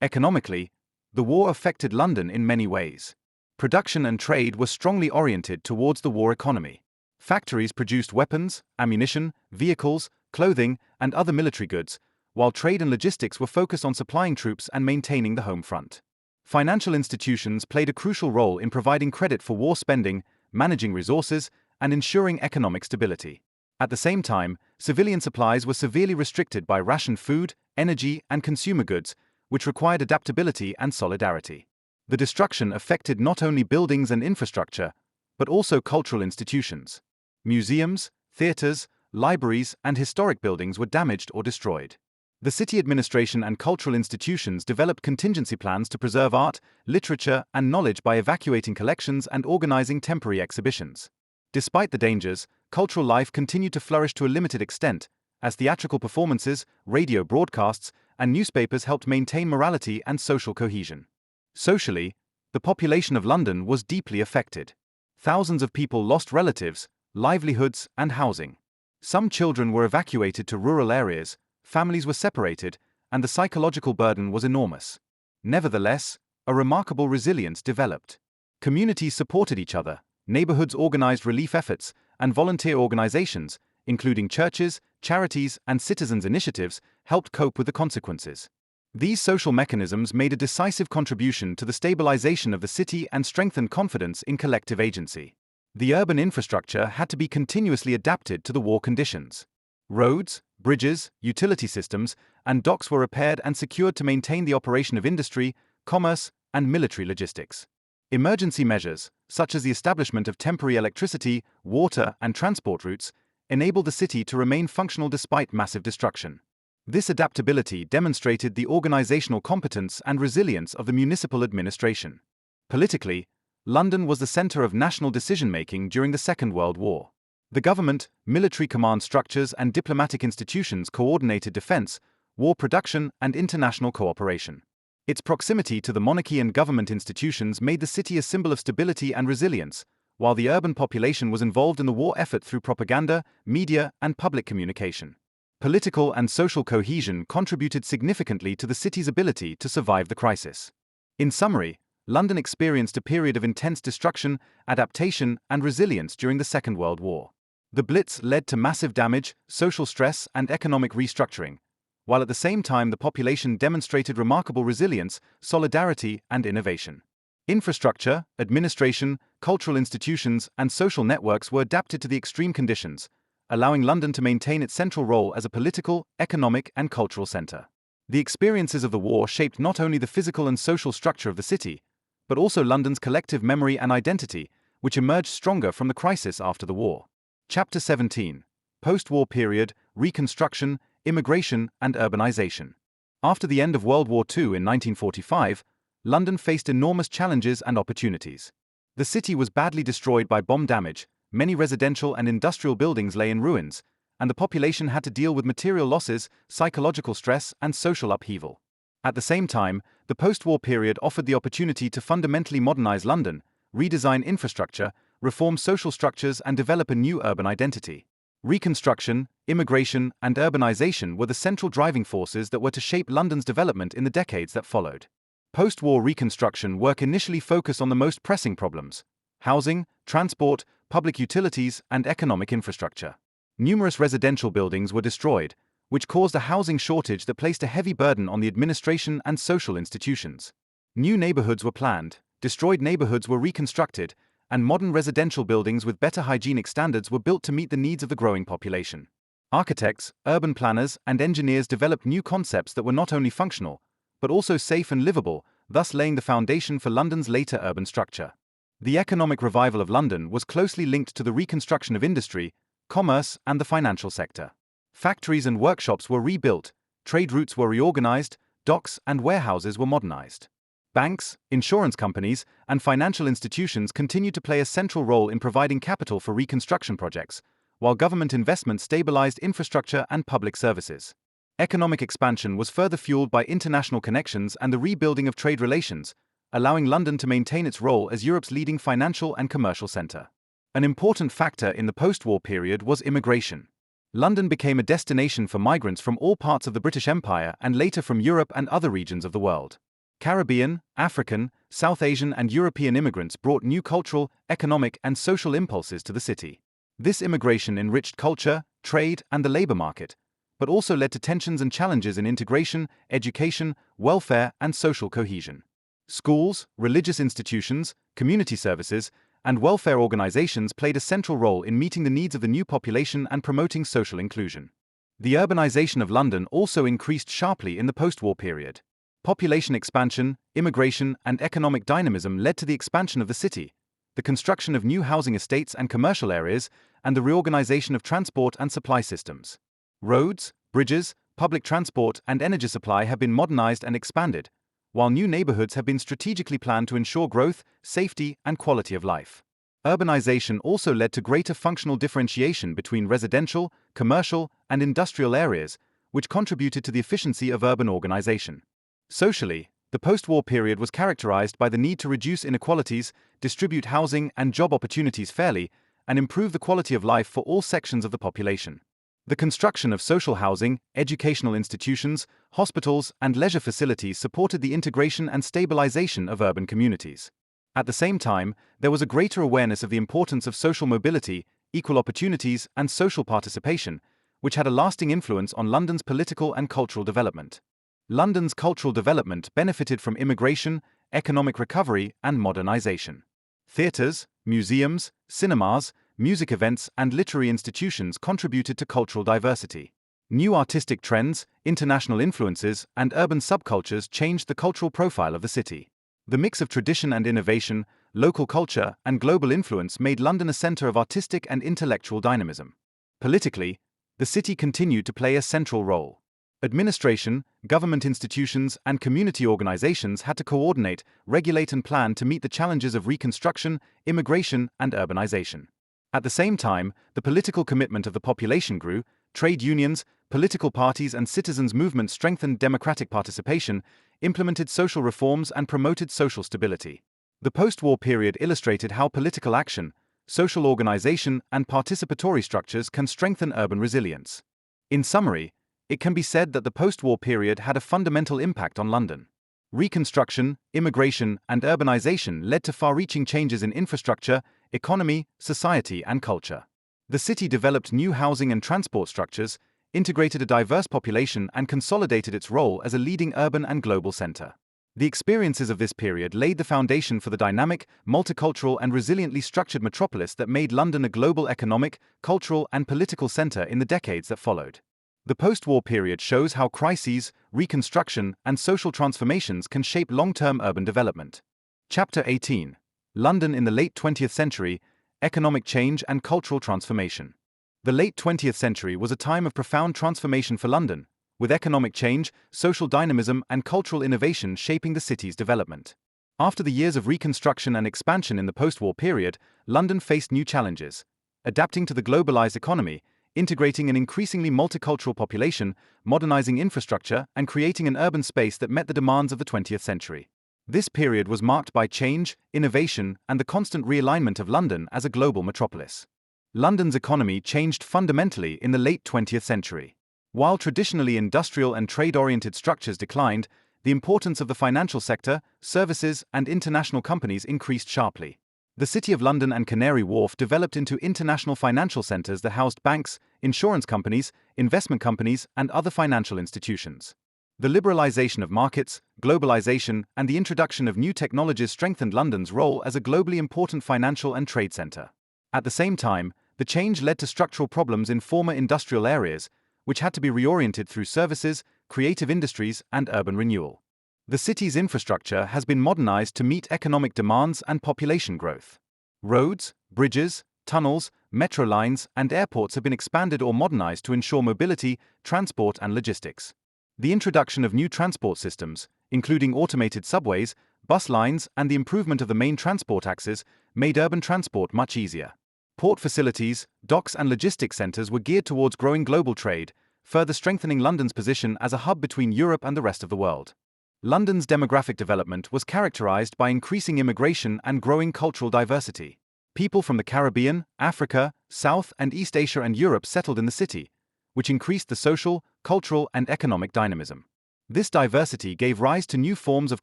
Economically, the war affected London in many ways. Production and trade were strongly oriented towards the war economy. Factories produced weapons, ammunition, vehicles, clothing, and other military goods, while trade and logistics were focused on supplying troops and maintaining the home front. Financial institutions played a crucial role in providing credit for war spending, managing resources, and ensuring economic stability. At the same time, civilian supplies were severely restricted by rationed food, energy, and consumer goods, which required adaptability and solidarity. The destruction affected not only buildings and infrastructure, but also cultural institutions. Museums, theaters, libraries, and historic buildings were damaged or destroyed. The city administration and cultural institutions developed contingency plans to preserve art, literature, and knowledge by evacuating collections and organizing temporary exhibitions. Despite the dangers, cultural life continued to flourish to a limited extent, as theatrical performances, radio broadcasts, and newspapers helped maintain morality and social cohesion. Socially, the population of London was deeply affected. Thousands of people lost relatives, livelihoods, and housing. Some children were evacuated to rural areas, families were separated, and the psychological burden was enormous. Nevertheless, a remarkable resilience developed. Communities supported each other, neighborhoods organized relief efforts, and volunteer organizations, including churches, charities, and citizens' initiatives, helped cope with the consequences. These social mechanisms made a decisive contribution to the stabilization of the city and strengthened confidence in collective agency. The urban infrastructure had to be continuously adapted to the war conditions. Roads, bridges, utility systems, and docks were repaired and secured to maintain the operation of industry, commerce, and military logistics. Emergency measures, such as the establishment of temporary electricity, water, and transport routes, enabled the city to remain functional despite massive destruction. This adaptability demonstrated the organizational competence and resilience of the municipal administration. Politically, London was the center of national decision-making during the Second World War. The government, military command structures, and diplomatic institutions coordinated defense, war production, and international cooperation. Its proximity to the monarchy and government institutions made the city a symbol of stability and resilience, while the urban population was involved in the war effort through propaganda, media, and public communication. Political and social cohesion contributed significantly to the city's ability to survive the crisis. In summary, London experienced a period of intense destruction, adaptation, and resilience during the Second World War. The Blitz led to massive damage, social stress, and economic restructuring, while at the same time the population demonstrated remarkable resilience, solidarity, and innovation. Infrastructure, administration, cultural institutions, and social networks were adapted to the extreme conditions, allowing London to maintain its central role as a political, economic, and cultural center. The experiences of the war shaped not only the physical and social structure of the city, but also London's collective memory and identity, which emerged stronger from the crisis after the war. Chapter 17. Post-war period, Reconstruction, Immigration, and Urbanization. After the end of World War II in 1945, London faced enormous challenges and opportunities. The city was badly destroyed by bomb damage, many residential and industrial buildings lay in ruins, and the population had to deal with material losses, psychological stress, and social upheaval. At the same time, the post-war period offered the opportunity to fundamentally modernize London, redesign infrastructure, reform social structures, and develop a new urban identity. Reconstruction, immigration, and urbanization were the central driving forces that were to shape London's development in the decades that followed. Post-war reconstruction work initially focused on the most pressing problems: housing, transport, public utilities, and economic infrastructure. Numerous residential buildings were destroyed, which caused a housing shortage that placed a heavy burden on the administration and social institutions. New neighborhoods were planned, destroyed neighborhoods were reconstructed, and modern residential buildings with better hygienic standards were built to meet the needs of the growing population. Architects, urban planners, and engineers developed new concepts that were not only functional, but also safe and livable, thus laying the foundation for London's later urban structure. The economic revival of London was closely linked to the reconstruction of industry, commerce, and the financial sector. Factories and workshops were rebuilt, trade routes were reorganized, docks and warehouses were modernized. Banks, insurance companies, and financial institutions continued to play a central role in providing capital for reconstruction projects, while government investment stabilized infrastructure and public services. Economic expansion was further fueled by international connections and the rebuilding of trade relations, allowing London to maintain its role as Europe's leading financial and commercial center. An important factor in the post-war period was immigration. London became a destination for migrants from all parts of the British Empire and later from Europe and other regions of the world. Caribbean, African, South Asian, and European immigrants brought new cultural, economic, and social impulses to the city. This immigration enriched culture, trade, and the labor market, but also led to tensions and challenges in integration, education, welfare, and social cohesion. Schools, religious institutions, community services, and welfare organizations played a central role in meeting the needs of the new population and promoting social inclusion. The urbanization of London also increased sharply in the post-war period. Population expansion, immigration, and economic dynamism led to the expansion of the city, the construction of new housing estates and commercial areas, and the reorganization of transport and supply systems. Roads, bridges, public transport, and energy supply have been modernized and expanded, while new neighborhoods have been strategically planned to ensure growth, safety, and quality of life. Urbanization also led to greater functional differentiation between residential, commercial, and industrial areas, which contributed to the efficiency of urban organization. Socially, the post-war period was characterized by the need to reduce inequalities, distribute housing and job opportunities fairly, and improve the quality of life for all sections of the population. The construction of social housing, educational institutions, hospitals, and leisure facilities supported the integration and stabilization of urban communities. At the same time, there was a greater awareness of the importance of social mobility, equal opportunities, and social participation, which had a lasting influence on London's political and cultural development. London's cultural development benefited from immigration, economic recovery, and modernization. Theatres, museums, cinemas, music events, and literary institutions contributed to cultural diversity. New artistic trends, international influences, and urban subcultures changed the cultural profile of the city. The mix of tradition and innovation, local culture, and global influence made London a center of artistic and intellectual dynamism. Politically, the city continued to play a central role. Administration, government institutions, and community organizations had to coordinate, regulate, and plan to meet the challenges of reconstruction, immigration, and urbanization. At the same time, the political commitment of the population grew. Trade unions, political parties, and citizens' movements strengthened democratic participation, implemented social reforms, and promoted social stability. The post-war period illustrated how political action, social organization, and participatory structures can strengthen urban resilience. In summary, it can be said that the post-war period had a fundamental impact on London. Reconstruction, immigration, and urbanization led to far-reaching changes in infrastructure, economy, society, and culture. The city developed new housing and transport structures, integrated a diverse population, and consolidated its role as a leading urban and global center. The experiences of this period laid the foundation for the dynamic, multicultural, and resiliently structured metropolis that made London a global economic, cultural, and political center in the decades that followed. The post-war period shows how crises, reconstruction, and social transformations can shape long-term urban development. Chapter 18. London in the late 20th century, Economic Change and Cultural Transformation. The late 20th century was a time of profound transformation for London, with economic change, social dynamism, and cultural innovation shaping the city's development. After the years of reconstruction and expansion in the post-war period, London faced new challenges, adapting to the globalized economy, integrating an increasingly multicultural population, modernizing infrastructure, and creating an urban space that met the demands of the 20th century. This period was marked by change, innovation, and the constant realignment of London as a global metropolis. London's economy changed fundamentally in the late 20th century. While traditionally industrial and trade-oriented structures declined, the importance of the financial sector, services, and international companies increased sharply. The City of London and Canary Wharf developed into international financial centers that housed banks, insurance companies, investment companies, and other financial institutions. The liberalization of markets, globalization, and the introduction of new technologies strengthened London's role as a globally important financial and trade center. At the same time, the change led to structural problems in former industrial areas, which had to be reoriented through services, creative industries, and urban renewal. The city's infrastructure has been modernized to meet economic demands and population growth. Roads, bridges, tunnels, metro lines, and airports have been expanded or modernized to ensure mobility, transport, and logistics. The introduction of new transport systems, including automated subways, bus lines, and the improvement of the main transport axes, made urban transport much easier. Port facilities, docks, and logistics centers were geared towards growing global trade, further strengthening London's position as a hub between Europe and the rest of the world. London's demographic development was characterized by increasing immigration and growing cultural diversity. People from the Caribbean, Africa, South and East Asia and Europe settled in the city, which increased the social, cultural, and economic dynamism. This diversity gave rise to new forms of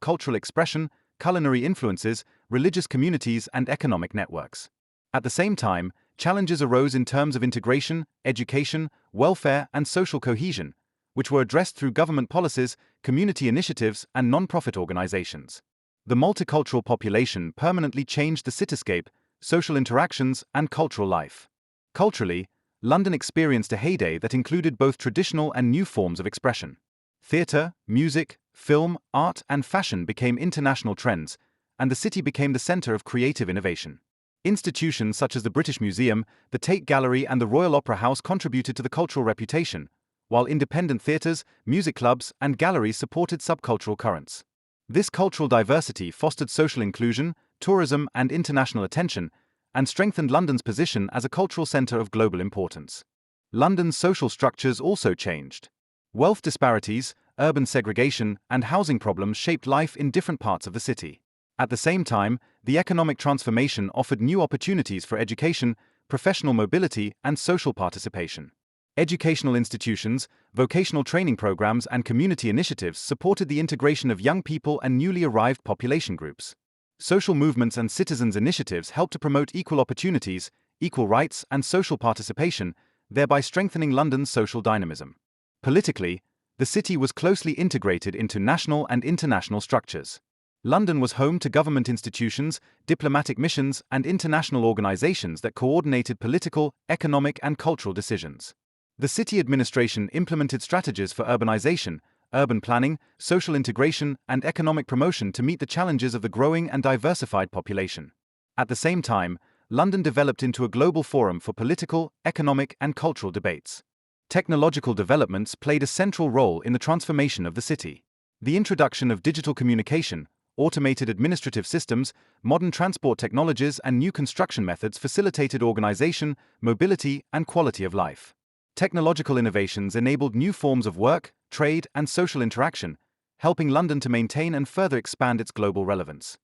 cultural expression, culinary influences, religious communities, and economic networks. At the same time, challenges arose in terms of integration, education, welfare, and social cohesion, which were addressed through government policies, community initiatives, and non-profit organizations. The multicultural population permanently changed the cityscape, social interactions, and cultural life. Culturally, London experienced a heyday that included both traditional and new forms of expression. Theatre, music, film, art, and fashion became international trends, and the city became the centre of creative innovation. Institutions such as the British Museum, the Tate Gallery, and the Royal Opera House contributed to the cultural reputation, while independent theatres, music clubs, and galleries supported subcultural currents. This cultural diversity fostered social inclusion, tourism, and international attention, and strengthened London's position as a cultural centre of global importance. London's social structures also changed. Wealth disparities, urban segregation, and housing problems shaped life in different parts of the city. At the same time, the economic transformation offered new opportunities for education, professional mobility, and social participation. Educational institutions, vocational training programs, and community initiatives supported the integration of young people and newly arrived population groups. Social movements and citizens' initiatives helped to promote equal opportunities, equal rights, and social participation, thereby strengthening London's social dynamism. Politically, the city was closely integrated into national and international structures. London was home to government institutions, diplomatic missions, and international organizations that coordinated political, economic, and cultural decisions. The city administration implemented strategies for urbanization, urban planning, social integration, and economic promotion to meet the challenges of the growing and diversified population. At the same time, London developed into a global forum for political, economic, and cultural debates. Technological developments played a central role in the transformation of the city. The introduction of digital communication, automated administrative systems, modern transport technologies, and new construction methods facilitated organization, mobility, and quality of life. Technological innovations enabled new forms of work, trade, and social interaction, helping London to maintain and further expand its global relevance.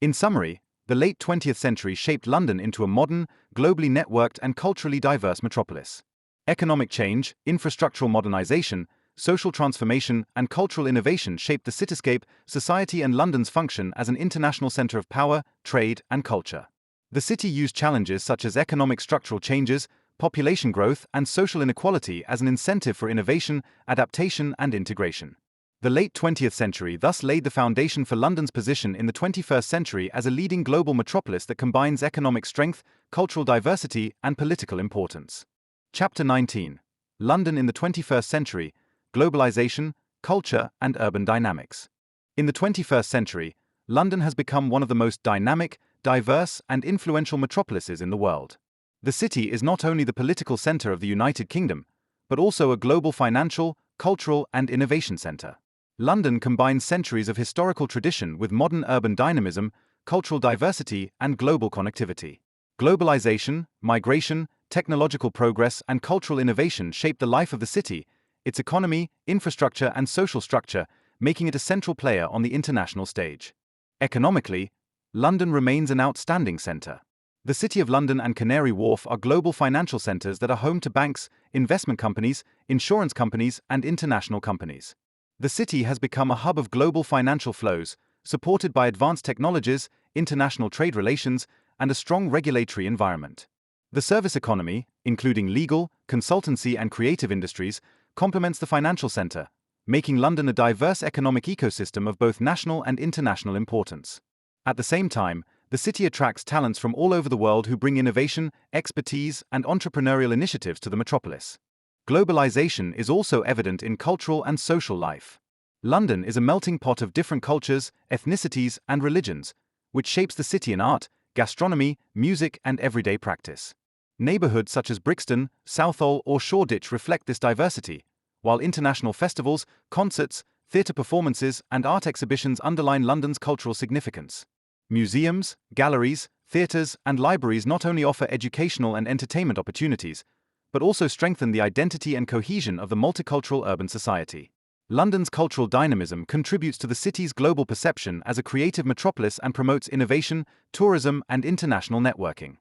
In summary, the late 20th century shaped London into a modern, globally networked, and culturally diverse metropolis. Economic change, infrastructural modernization, social transformation, and cultural innovation shaped the cityscape, society, and London's function as an international center of power, trade, and culture. The city used challenges such as economic structural changes, population growth, and social inequality as an incentive for innovation, adaptation, and integration. The late 20th century thus laid the foundation for London's position in the 21st century as a leading global metropolis that combines economic strength, cultural diversity, and political importance. Chapter 19. London in the 21st century, globalization, culture, and urban dynamics. In the 21st century, London has become one of the most dynamic, diverse, and influential metropolises in the world. The city is not only the political center of the United Kingdom, but also a global financial, cultural, and innovation center. London combines centuries of historical tradition with modern urban dynamism, cultural diversity, and global connectivity. Globalization, migration, technological progress, and cultural innovation shape the life of the city, its economy, infrastructure, and social structure, making it a central player on the international stage. Economically, London remains an outstanding center. The City of London and Canary Wharf are global financial centers that are home to banks, investment companies, insurance companies, and international companies. The city has become a hub of global financial flows, supported by advanced technologies, international trade relations, and a strong regulatory environment. The service economy, including legal, consultancy, and creative industries, complements the financial center, making London a diverse economic ecosystem of both national and international importance. At the same time, the city attracts talents from all over the world who bring innovation, expertise, and entrepreneurial initiatives to the metropolis. Globalization is also evident in cultural and social life. London is a melting pot of different cultures, ethnicities, and religions, which shapes the city in art, gastronomy, music, and everyday practice. Neighborhoods such as Brixton, Southall, or Shoreditch reflect this diversity, while international festivals, concerts, theatre performances, and art exhibitions underline London's cultural significance. Museums, galleries, theatres, and libraries not only offer educational and entertainment opportunities, but also strengthen the identity and cohesion of the multicultural urban society. London's cultural dynamism contributes to the city's global perception as a creative metropolis and promotes innovation, tourism, and international networking.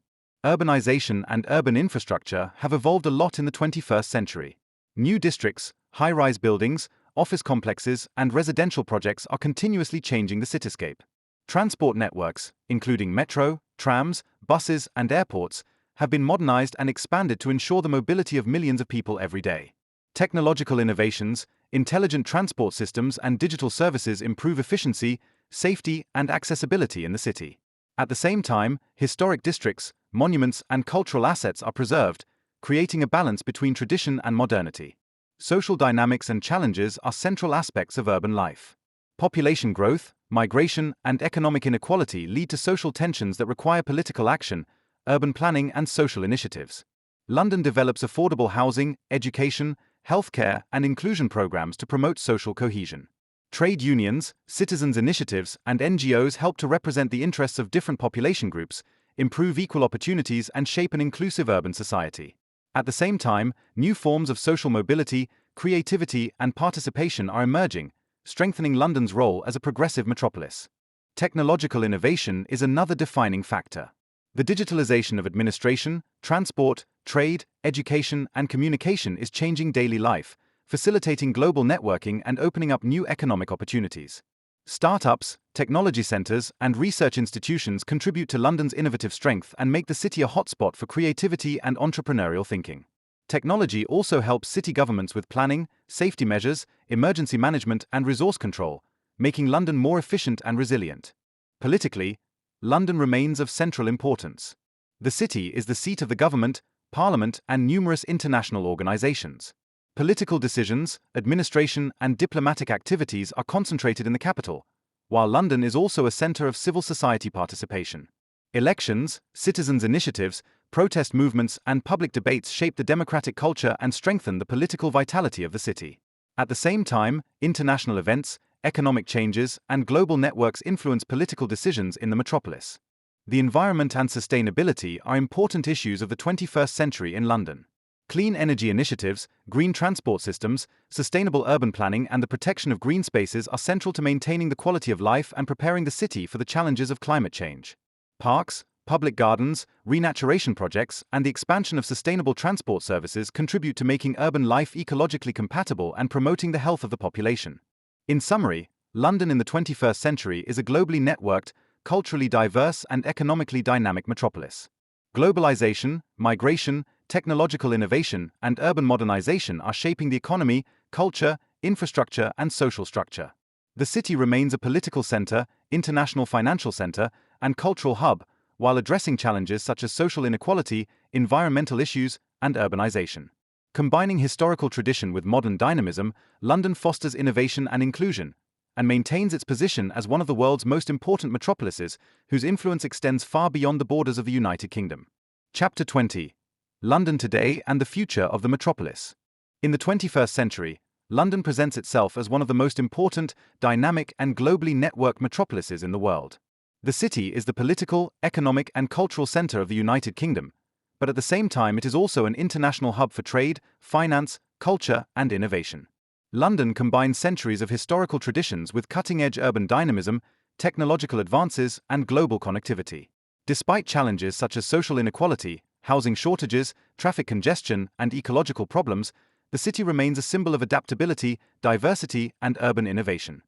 Urbanization and urban infrastructure have evolved a lot in the 21st century. New districts, high-rise buildings, office complexes, and residential projects are continuously changing the cityscape. Transport networks, including metro, trams, buses, and airports, have been modernized and expanded to ensure the mobility of millions of people every day. Technological innovations, intelligent transport systems, and digital services improve efficiency, safety, and accessibility in the city. At the same time, historic districts, monuments, and cultural assets are preserved, creating a balance between tradition and modernity. Social dynamics and challenges are central aspects of urban life. Population growth, migration, and economic inequality lead to social tensions that require political action, urban planning, and social initiatives. London develops affordable housing, education, healthcare, and inclusion programs to promote social cohesion. Trade unions, citizens' initiatives, and NGOs help to represent the interests of different population groups, improve equal opportunities, and shape an inclusive urban society. At the same time, new forms of social mobility, creativity, and participation are emerging, strengthening London's role as a progressive metropolis. Technological innovation is another defining factor. The digitalization of administration, transport, trade, education, and communication is changing daily life, facilitating global networking and opening up new economic opportunities. Startups, technology centers, and research institutions contribute to London's innovative strength and make the city a hotspot for creativity and entrepreneurial thinking. Technology also helps city governments with planning, safety measures, emergency management, and resource control, making London more efficient and resilient. Politically, London remains of central importance. The city is the seat of the government, parliament, and numerous international organizations. Political decisions, administration, and diplomatic activities are concentrated in the capital, while London is also a center of civil society participation. Elections, citizens' initiatives, protest movements, and public debates shape the democratic culture and strengthen the political vitality of the city. At the same time, international events, economic changes, and global networks influence political decisions in the metropolis. The environment and sustainability are important issues of the 21st century in London. Clean energy initiatives, green transport systems, sustainable urban planning, and the protection of green spaces are central to maintaining the quality of life and preparing the city for the challenges of climate change. Parks, public gardens, renaturation projects, and the expansion of sustainable transport services contribute to making urban life ecologically compatible and promoting the health of the population. In summary, London in the 21st century is a globally networked, culturally diverse, and economically dynamic metropolis. Globalization, migration, technological innovation, and urban modernization are shaping the economy, culture, infrastructure, and social structure. The city remains a political center, international financial center, and cultural hub, while addressing challenges such as social inequality, environmental issues, and urbanization. Combining historical tradition with modern dynamism, London fosters innovation and inclusion, and maintains its position as one of the world's most important metropolises, whose influence extends far beyond the borders of the United Kingdom. Chapter 20. London Today and the Future of the Metropolis. In the 21st century, London presents itself as one of the most important, dynamic, and globally networked metropolises in the world. The city is the political, economic, and cultural center of the United Kingdom, but at the same time it is also an international hub for trade, finance, culture, and innovation. London combines centuries of historical traditions with cutting-edge urban dynamism, technological advances, and global connectivity. Despite challenges such as social inequality, housing shortages, traffic congestion, and ecological problems, the city remains a symbol of adaptability, diversity, and urban innovation.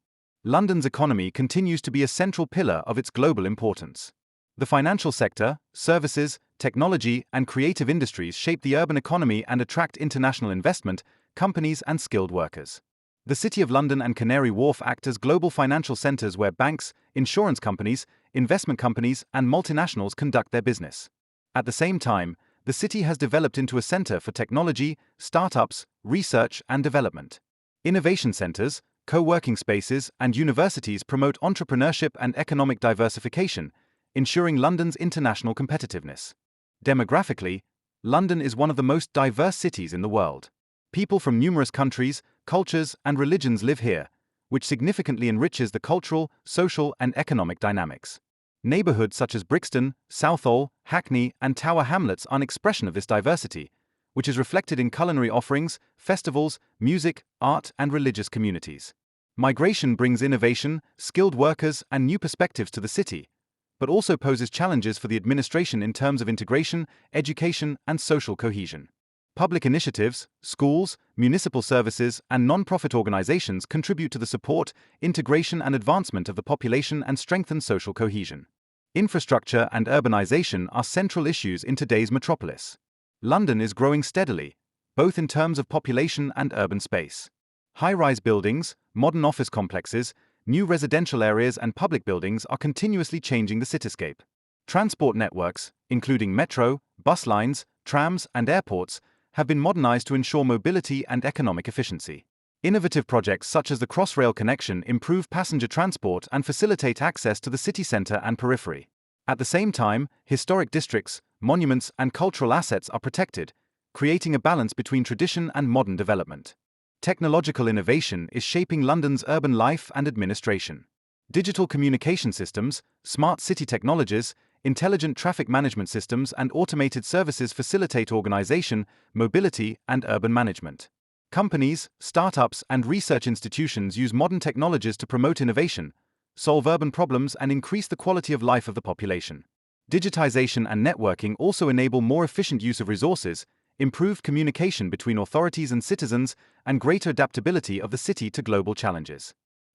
London's economy continues to be a central pillar of its global importance. The financial sector, services, technology, and creative industries shape the urban economy and attract international investment, companies, and skilled workers. The City of London and Canary Wharf act as global financial centers where banks, insurance companies, investment companies, and multinationals conduct their business. At the same time, the city has developed into a center for technology, startups, research, and development. Innovation centers, co-working spaces, and universities promote entrepreneurship and economic diversification, ensuring London's international competitiveness. Demographically, London is one of the most diverse cities in the world. People from numerous countries, cultures, and religions live here, which significantly enriches the cultural, social, and economic dynamics. Neighborhoods such as Brixton, Southall, Hackney, and Tower Hamlets are an expression of this diversity, which is reflected in culinary offerings, festivals, music, art, and religious communities. Migration brings innovation, skilled workers, and new perspectives to the city, but also poses challenges for the administration in terms of integration, education, and social cohesion. Public initiatives, schools, municipal services, and non-profit organizations contribute to the support, integration, and advancement of the population and strengthen social cohesion. Infrastructure and urbanization are central issues in today's metropolis. London is growing steadily, both in terms of population and urban space. High-rise buildings, modern office complexes, new residential areas and public buildings are continuously changing the cityscape. Transport networks, including metro, bus lines, trams, and airports, have been modernized to ensure mobility and economic efficiency. Innovative projects such as the Crossrail connection improve passenger transport and facilitate access to the city center and periphery. At the same time, historic districts, monuments, and cultural assets are protected, creating a balance between tradition and modern development. Technological innovation is shaping London's urban life and administration. Digital communication systems, smart city technologies, intelligent traffic management systems, and automated services facilitate organization, mobility, and urban management. Companies, startups, and research institutions use modern technologies to promote innovation, solve urban problems, and increase the quality of life of the population. Digitization and networking also enable more efficient use of resources, improved communication between authorities and citizens, and greater adaptability of the city to global challenges.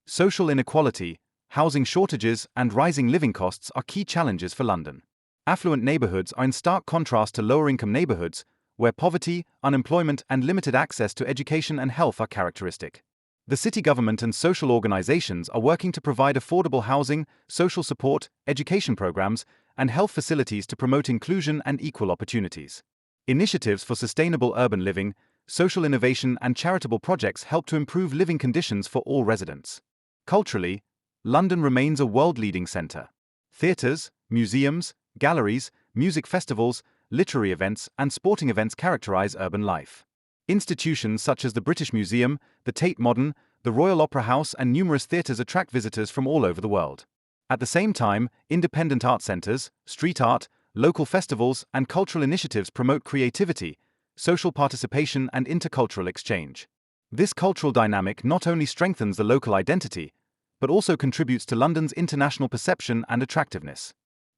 Social inequality, housing shortages, and rising living costs are key challenges for London. Affluent neighborhoods are in stark contrast to lower-income neighborhoods, where poverty, unemployment, and limited access to education and health are characteristic. The city government and social organizations are working to provide affordable housing, social support, education programs, and health facilities to promote inclusion and equal opportunities. Initiatives for sustainable urban living, social innovation, and charitable projects help to improve living conditions for all residents. Culturally, London remains a world-leading center. Theatres, museums, galleries, music festivals, literary events, and sporting events characterize urban life. Institutions such as the British Museum, the Tate Modern, the Royal Opera House, and numerous theatres attract visitors from all over the world. At the same time, independent art centres, street art, local festivals, and cultural initiatives promote creativity, social participation, and intercultural exchange. This cultural dynamic not only strengthens the local identity, but also contributes to London's international perception and attractiveness.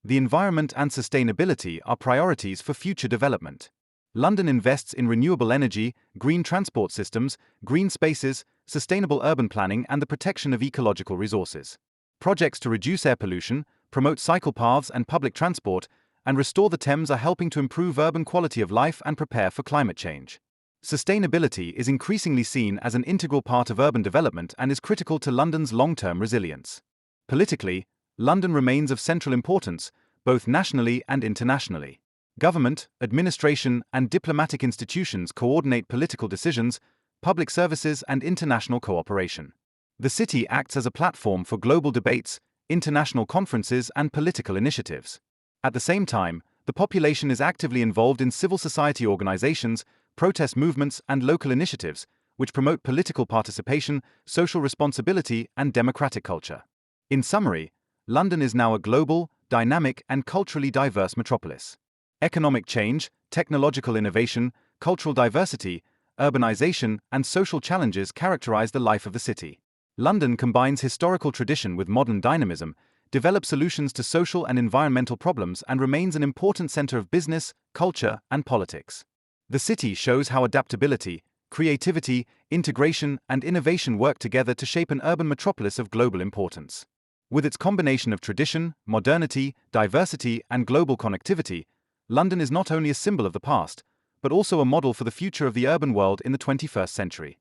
The environment and sustainability are priorities for future development. London invests in renewable energy, green transport systems, green spaces, sustainable urban planning, and the protection of ecological resources. Projects to reduce air pollution, promote cycle paths and public transport, and restore the Thames are helping to improve urban quality of life and prepare for climate change. Sustainability is increasingly seen as an integral part of urban development and is critical to London's long-term resilience. Politically, London remains of central importance, both nationally and internationally. Government, administration, and diplomatic institutions coordinate political decisions, public services, and international cooperation. The city acts as a platform for global debates, international conferences, and political initiatives. At the same time, the population is actively involved in civil society organizations, protest movements, and local initiatives, which promote political participation, social responsibility, and democratic culture. In summary, London is now a global, dynamic, and culturally diverse metropolis. Economic change, technological innovation, cultural diversity, urbanization, and social challenges characterize the life of the city. London combines historical tradition with modern dynamism, develops solutions to social and environmental problems, and remains an important center of business, culture, and politics. The city shows how adaptability, creativity, integration, and innovation work together to shape an urban metropolis of global importance. With its combination of tradition, modernity, diversity, and global connectivity, London is not only a symbol of the past, but also a model for the future of the urban world in the 21st century.